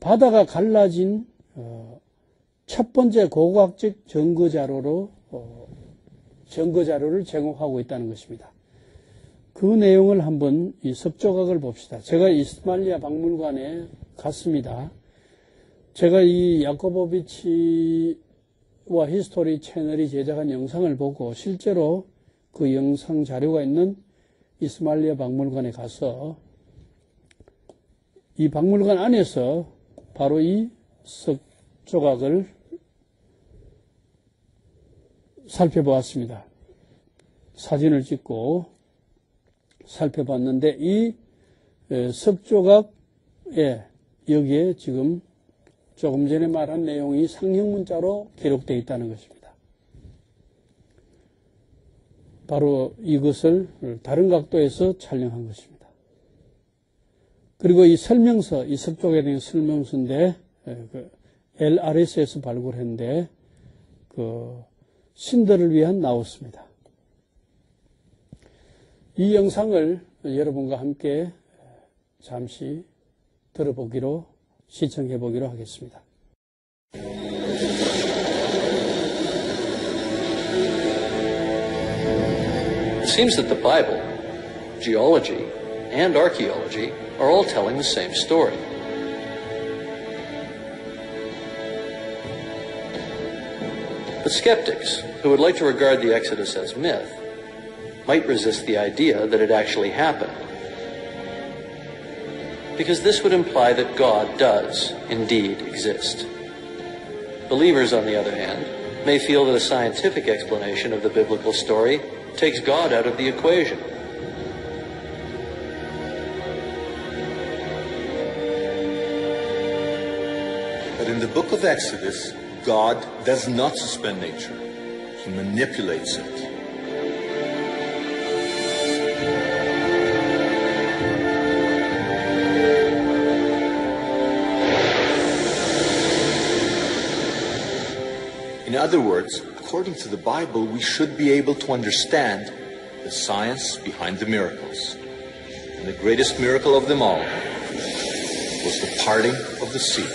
바다가 갈라진 첫 번째 고고학적 증거자료를 제공하고 있다는 것입니다. 그 내용을 한번 이 석조각을 봅시다. 제가 이스마일리아 박물관에 갔습니다. 제가 이 야코보비치와 히스토리 채널이 제작한 영상을 보고 실제로 그 영상 자료가 있는 이스마일리아 박물관에 가서 이 박물관 안에서 바로 이 석조각을 살펴보았습니다. 사진을 찍고 살펴봤는데 이 석조각에 여기에 지금 조금 전에 말한 내용이 상형 문자로 기록되어 있다는 것입니다. 바로 이것을 다른 각도에서 촬영한 것입니다. 그리고 이 설명서, 이 석조각에 대한 설명서인데 LRS에서 발굴했는데 신들을 위한 나웃습니다. 이 영상을 여러분과 함께 잠시 들어보기로 시청해 보기로 하겠습니다. It seems that the Bible, geology, and archaeology are all telling the same story. But skeptics, who would like to regard the Exodus as myth, might resist the idea that it actually happened. Because this would imply that God does indeed exist. Believers, on the other hand, may feel that a scientific explanation of the biblical story takes God out of the equation. But in the book of Exodus, God does not suspend nature. He manipulates it. In other words, according to the Bible, we should be able to understand the science behind the miracles. And the greatest miracle of them all was the parting of the sea.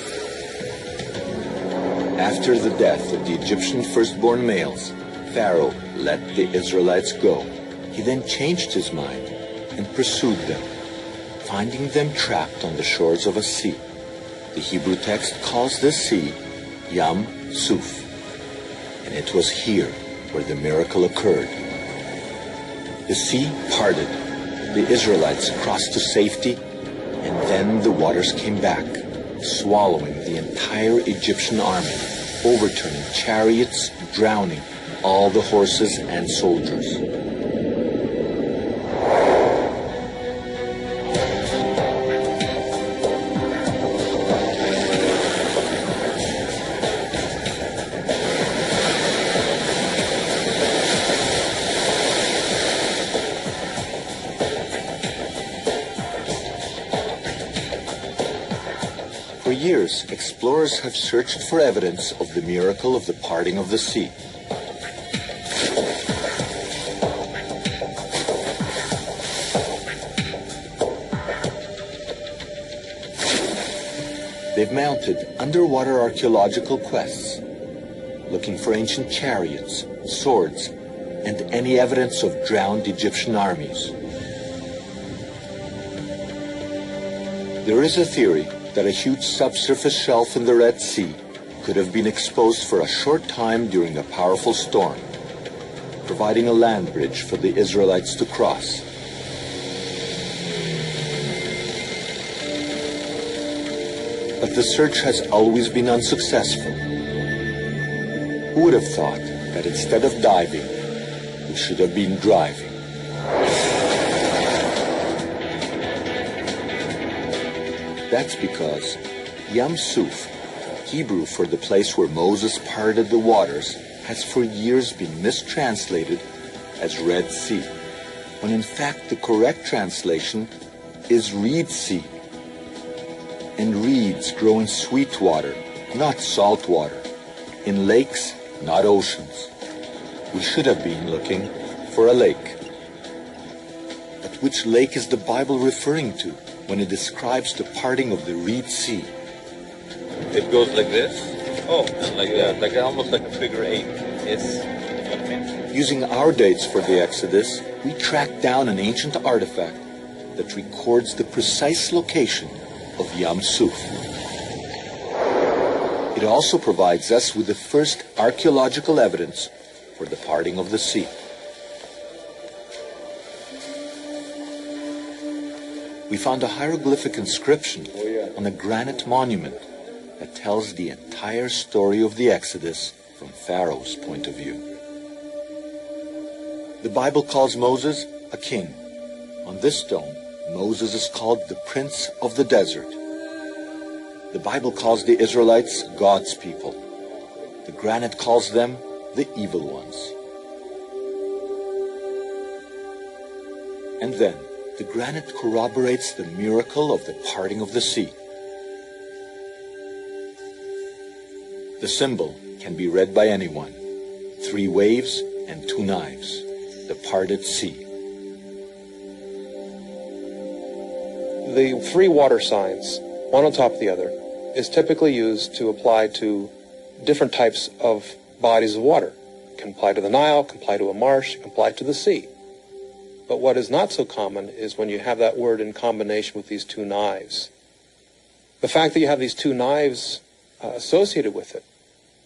After the death of the Egyptian firstborn males, Pharaoh let the Israelites go. He then changed his mind and pursued them, finding them trapped on the shores of a sea. The Hebrew text calls this sea Yam Suf. And it was here where the miracle occurred. The sea parted, the Israelites crossed to safety, and then the waters came back, swallowing the entire Egyptian army, overturning chariots, drowning all the horses and soldiers. For years, explorers have searched for evidence of the miracle of the parting of the sea. They've mounted underwater archaeological quests, looking for ancient chariots, swords, and any evidence of drowned Egyptian armies. There is a theory that a huge subsurface shelf in the Red Sea could have been exposed for a short time during a powerful storm, providing a land bridge for the Israelites to cross. But the search has always been unsuccessful. Who would have thought that instead of diving, we should have been driving? That's because Yam Suf, Hebrew for the place where Moses parted the waters, has for years been mistranslated as Red Sea, when in fact the correct translation is Reed Sea. And reeds grow in sweet water, not salt water, in lakes, not oceans. We should have been looking for a lake. But which lake is the Bible referring to when it describes the parting of the Reed Sea? It goes like this. Oh, like that, like almost like a figure 8. Yes. Using our dates for the Exodus, we tracked down an ancient artifact that records the precise location of Yam Suf. It also provides us with the first archaeological evidence for the parting of the sea. We found a hieroglyphic inscription on a granite monument that tells the entire story of the Exodus from Pharaoh's point of view. The Bible calls Moses a king. On this stone, Moses is called the Prince of the Desert. The Bible calls the Israelites God's people. The granite calls them the evil ones. And then, the granite corroborates the miracle of the parting of the sea. The symbol can be read by anyone. 3 waves and 2 knives. The parted sea. The 3 water signs, one on top of the other, is typically used to apply to different types of bodies of water. It can apply to the Nile, can apply to a marsh, can apply to the sea. But what is not so common is when you have that word in combination with these 2 knives. The fact that you have these 2 knives associated with it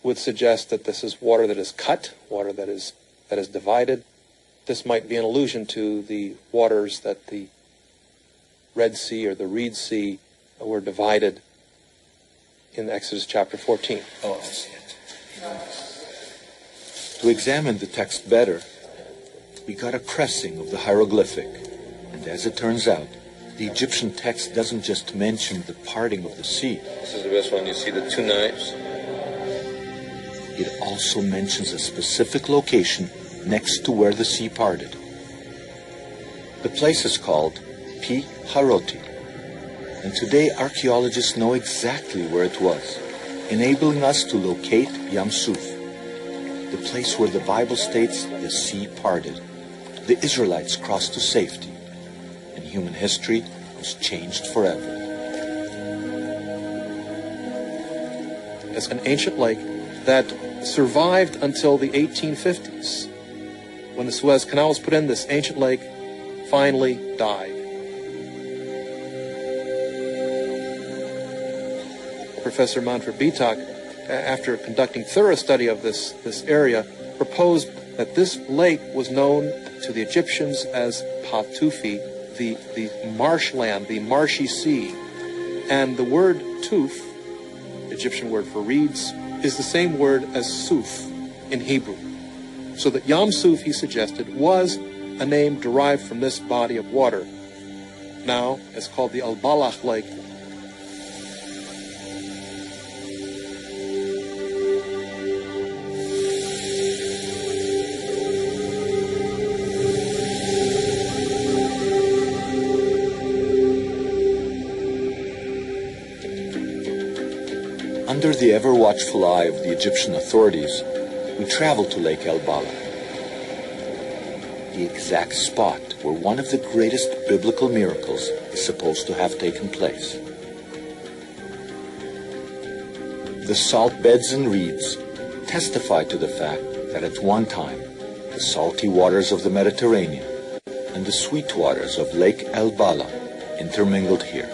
would suggest that this is water that is cut, water that is divided. This might be an allusion to the waters that the Red Sea or the Reed Sea were divided in Exodus chapter 14. Oh, I see it. To examine the text better, we got a pressing of the hieroglyphic. And as it turns out, the Egyptian text doesn't just mention the parting of the sea. This is the best one. You see the 2 knives? It also mentions a specific location next to where the sea parted. The place is called Pi Haroti, and today archaeologists know exactly where it was, enabling us to locate Yam Suf, the place where the Bible states the sea parted. The Israelites crossed to safety, and human history was changed forever. It's an ancient lake that survived until the 1850s. When the Suez Canal was put in, this ancient lake finally died. Professor Manfred Bitak, after conducting thorough study of this area, proposed that this lake was known to the Egyptians as Patufi, the marshland, the marshy sea. And the word tuf, Egyptian word for reeds, is the same word as Suf in Hebrew. So that Yam Suf, he suggested, was a name derived from this body of water. Now, it's called the Al-Balach Lake. Under the ever-watchful eye of the Egyptian authorities, we traveled to Lake El-Bala, the exact spot where one of the greatest biblical miracles is supposed to have taken place. The salt beds and reeds testify to the fact that at one time, the salty waters of the Mediterranean and the sweet waters of Lake El-Bala intermingled here.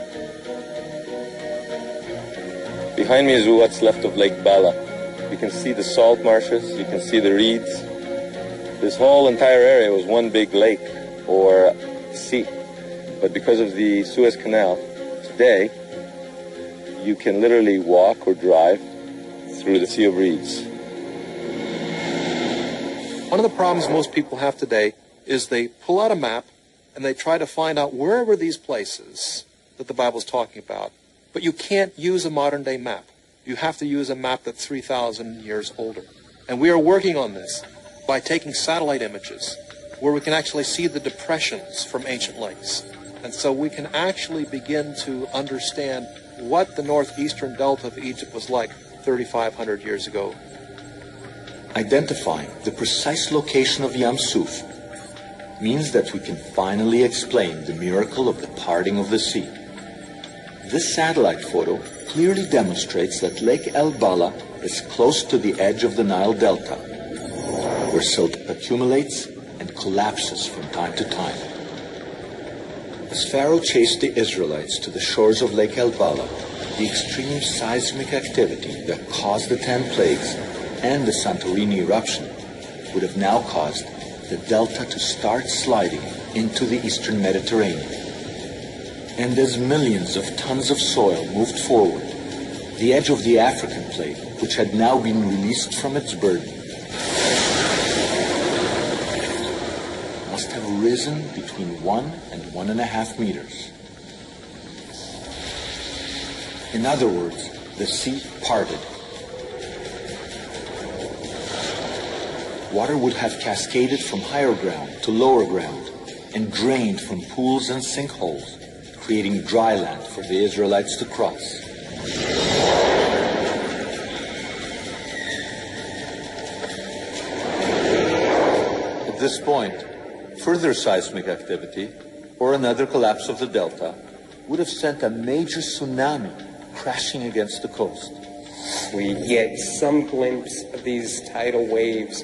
Behind me is what's left of Lake Bala. You can see the salt marshes, you can see the reeds. This whole entire area was one big lake or sea. But because of the Suez Canal, today, you can literally walk or drive through the Sea of Reeds. One of the problems most people have today is they pull out a map and they try to find out where were these places that the Bible's talking about. But you can't use a modern day map. You have to use a map that's 3,000 years older. And we are working on this by taking satellite images where we can actually see the depressions from ancient lakes. And so we can actually begin to understand what the northeastern delta of Egypt was like 3,500 years ago. Identifying the precise location of Yam Suf means that we can finally explain the miracle of the parting of the sea. This satellite photo clearly demonstrates that Lake El Bala is close to the edge of the Nile Delta, where silt accumulates and collapses from time to time. As Pharaoh chased the Israelites to the shores of Lake El Bala, the extreme seismic activity that caused the 10 plagues and the Santorini eruption would have now caused the delta to start sliding into the eastern Mediterranean. And as millions of tons of soil moved forward, the edge of the African plate, which had now been released from its burden, must have risen between 1 and 1.5 meters. In other words, the sea parted. Water would have cascaded from higher ground to lower ground and drained from pools and sinkholes, creating dry land for the Israelites to cross. At this point, further seismic activity or another collapse of the delta would have sent a major tsunami crashing against the coast. We get some glimpse of these tidal waves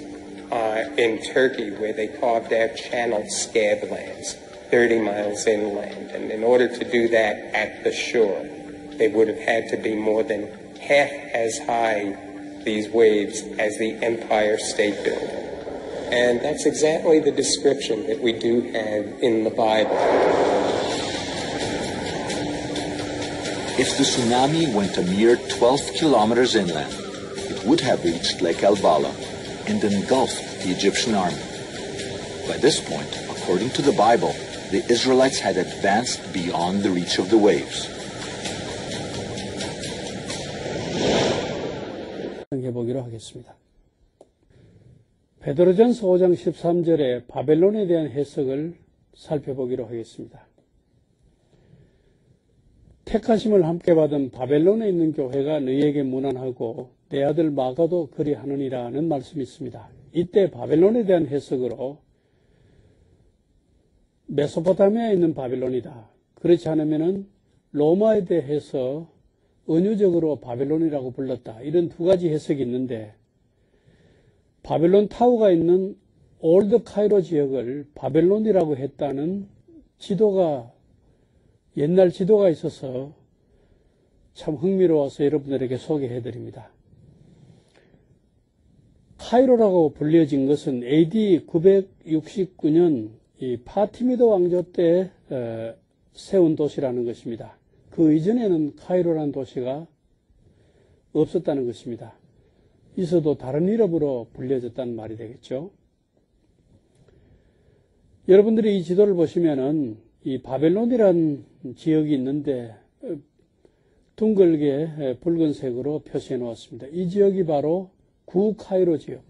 in Turkey, where they carved out channeled scab lands 30 miles inland. And in order to do that at the shore, they would have had to be more than half as high, these waves, as the Empire State Building. And that's exactly the description that we do have in the Bible. If the tsunami went a mere 12 kilometers inland, it would have reached Lake El Bala and engulfed the Egyptian army. By this point, according to the Bible, the Israelites had advanced beyond the reach of the waves. 해보기로 하겠습니다. 베드로전서 5장 13절에 바벨론에 대한 해석을 살펴보기로 하겠습니다. 택하심을 함께 받은 바벨론에 있는 교회가 너희에게 무난하고 내 아들 마가도 그리하느니라는 말씀이 있습니다. 이때 바벨론에 대한 해석으로 메소포타미아에 있는 바벨론이다. 그렇지 않으면은 로마에 대해서 은유적으로 바벨론이라고 불렀다. 이런 두 가지 해석이 있는데 바벨론 타워가 있는 올드 카이로 지역을 바벨론이라고 했다는 지도가 옛날 지도가 있어서 참 흥미로워서 여러분들에게 소개해 드립니다. 카이로라고 불려진 것은 AD 969년 이 파티미드 왕조 때 세운 도시라는 것입니다. 그 이전에는 카이로라는 도시가 없었다는 것입니다. 있어도 다른 이름으로 불려졌다는 말이 되겠죠. 여러분들이 이 지도를 보시면은 이 바벨론이라는 지역이 있는데 둥글게 붉은색으로 표시해 놓았습니다. 이 지역이 바로 구카이로 지역,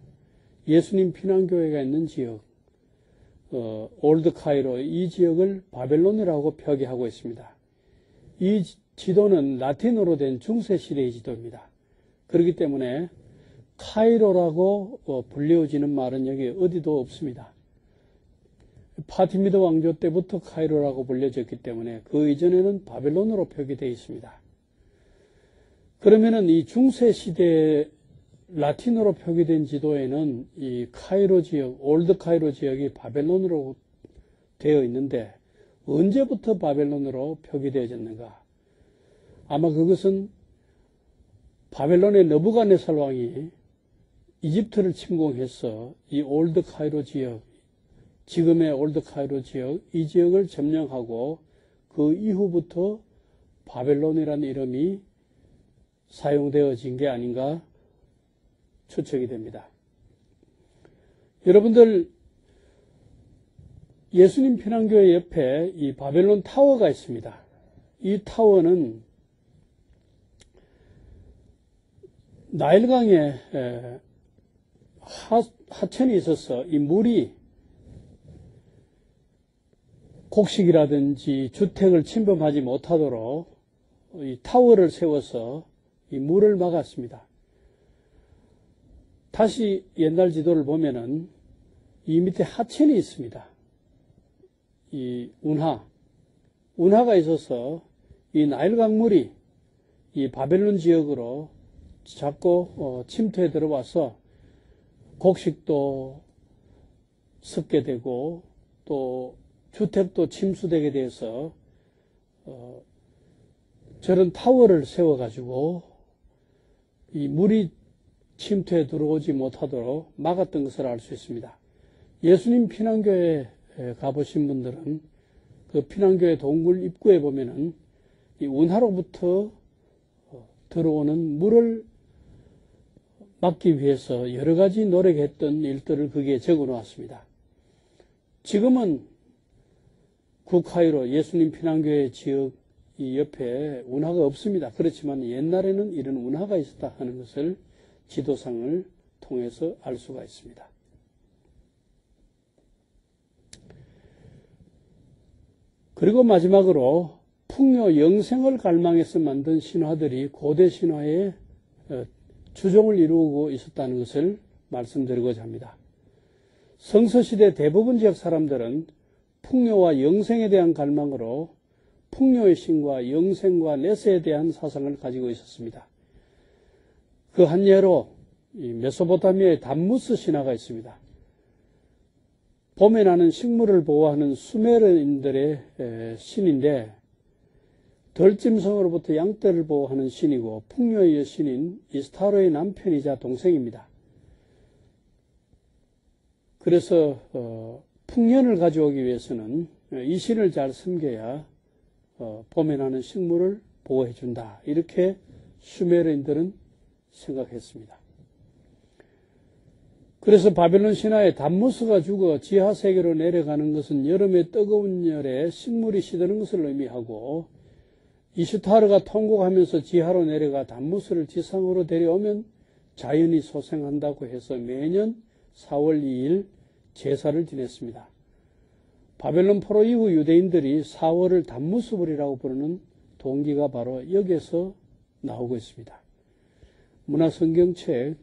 예수님 피난교회가 있는 지역, 올드 카이로, 이 지역을 바벨론이라고 표기하고 있습니다. 이 지도는 라틴어로 된 중세시대의 지도입니다. 그렇기 때문에 카이로라고 불려지는 말은 여기 어디도 없습니다. 파티미드 왕조 때부터 카이로라고 불려졌기 때문에 그 이전에는 바벨론으로 표기되어 있습니다. 그러면은 이 중세시대 라틴어로 표기된 지도에는 이 카이로 지역, 올드 카이로 지역이 바벨론으로 되어 있는데 언제부터 바벨론으로 표기되어졌는가? 아마 그것은 바벨론의 느부갓네살 왕이 이집트를 침공해서 이 올드 카이로 지역, 지금의 올드 카이로 지역, 이 지역을 점령하고 그 이후부터 바벨론이라는 이름이 사용되어진 게 아닌가 추측이 됩니다. 여러분들, 예수님 피난교회 옆에 이 바벨론 타워가 있습니다. 이 타워는 나일강에 하천이 있어서 이 물이 곡식이라든지 주택을 침범하지 못하도록 이 타워를 세워서 이 물을 막았습니다. 다시 옛날 지도를 보면은 이 밑에 하천이 있습니다. 이 운하가 있어서 이 나일강 물이 이 바벨론 지역으로 자꾸 침투해 들어와서 곡식도 습게 되고 또 주택도 침수되게 돼서 저런 타워를 세워가지고 이 물이 침투해 들어오지 못하도록 막았던 것을 알 수 있습니다. 예수님 피난교회에 가보신 분들은 그 피난교회 동굴 입구에 보면은 이 운하로부터 들어오는 물을 막기 위해서 여러 가지 노력했던 일들을 거기에 적어 놓았습니다. 지금은 구카이로 예수님 피난교회 지역 이 옆에 운하가 없습니다. 그렇지만 옛날에는 이런 운하가 있었다 하는 것을 지도상을 통해서 알 수가 있습니다. 그리고 마지막으로 풍요 영생을 갈망해서 만든 신화들이 고대 신화의 주종을 이루고 있었다는 것을 말씀드리고자 합니다. 성서시대 대부분 지역 사람들은 풍요와 영생에 대한 갈망으로 풍요의 신과 영생과 내세에 대한 사상을 가지고 있었습니다. 그 한 예로 메소포타미아의 담무스 신화가 있습니다. 봄에 나는 식물을 보호하는 수메르인들의 신인데 덜짐승으로부터 양떼를 보호하는 신이고 풍요의 여신인 이스타로의 남편이자 동생입니다. 그래서 풍년을 가져오기 위해서는 이 신을 잘 섬겨야 봄에 나는 식물을 보호해 준다. 이렇게 수메르인들은 생각했습니다. 그래서 바벨론 신화에 담무스가 죽어 지하 세계로 내려가는 것은 여름의 뜨거운 열에 식물이 시드는 것을 의미하고 이슈타르가 통곡하면서 지하로 내려가 담무스를 지상으로 데려오면 자연이 소생한다고 해서 매년 4월 2일 제사를 지냈습니다. 바벨론 포로 이후 유대인들이 4월을 담무스불이라고 부르는 동기가 바로 여기에서 나오고 있습니다. 문화성경책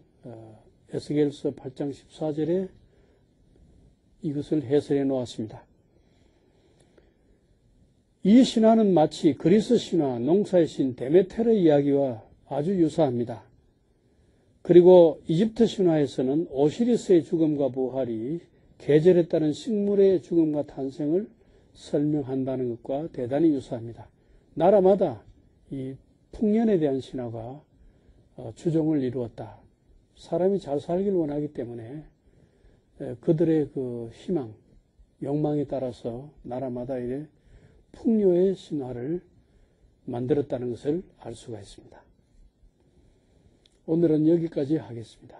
에스겔서 8장 14절에 이것을 해설해 놓았습니다. 이 신화는 마치 그리스 신화, 농사의 신 데메테르 이야기와 아주 유사합니다. 그리고 이집트 신화에서는 오시리스의 죽음과 부활이 계절에 따른 식물의 죽음과 탄생을 설명한다는 것과 대단히 유사합니다. 나라마다 이 풍년에 대한 신화가 주종을 이루었다. 사람이 잘 살길 원하기 때문에 그들의 그 희망, 욕망에 따라서 나라마다 이래 풍요의 신화를 만들었다는 것을 알 수가 있습니다. 오늘은 여기까지 하겠습니다.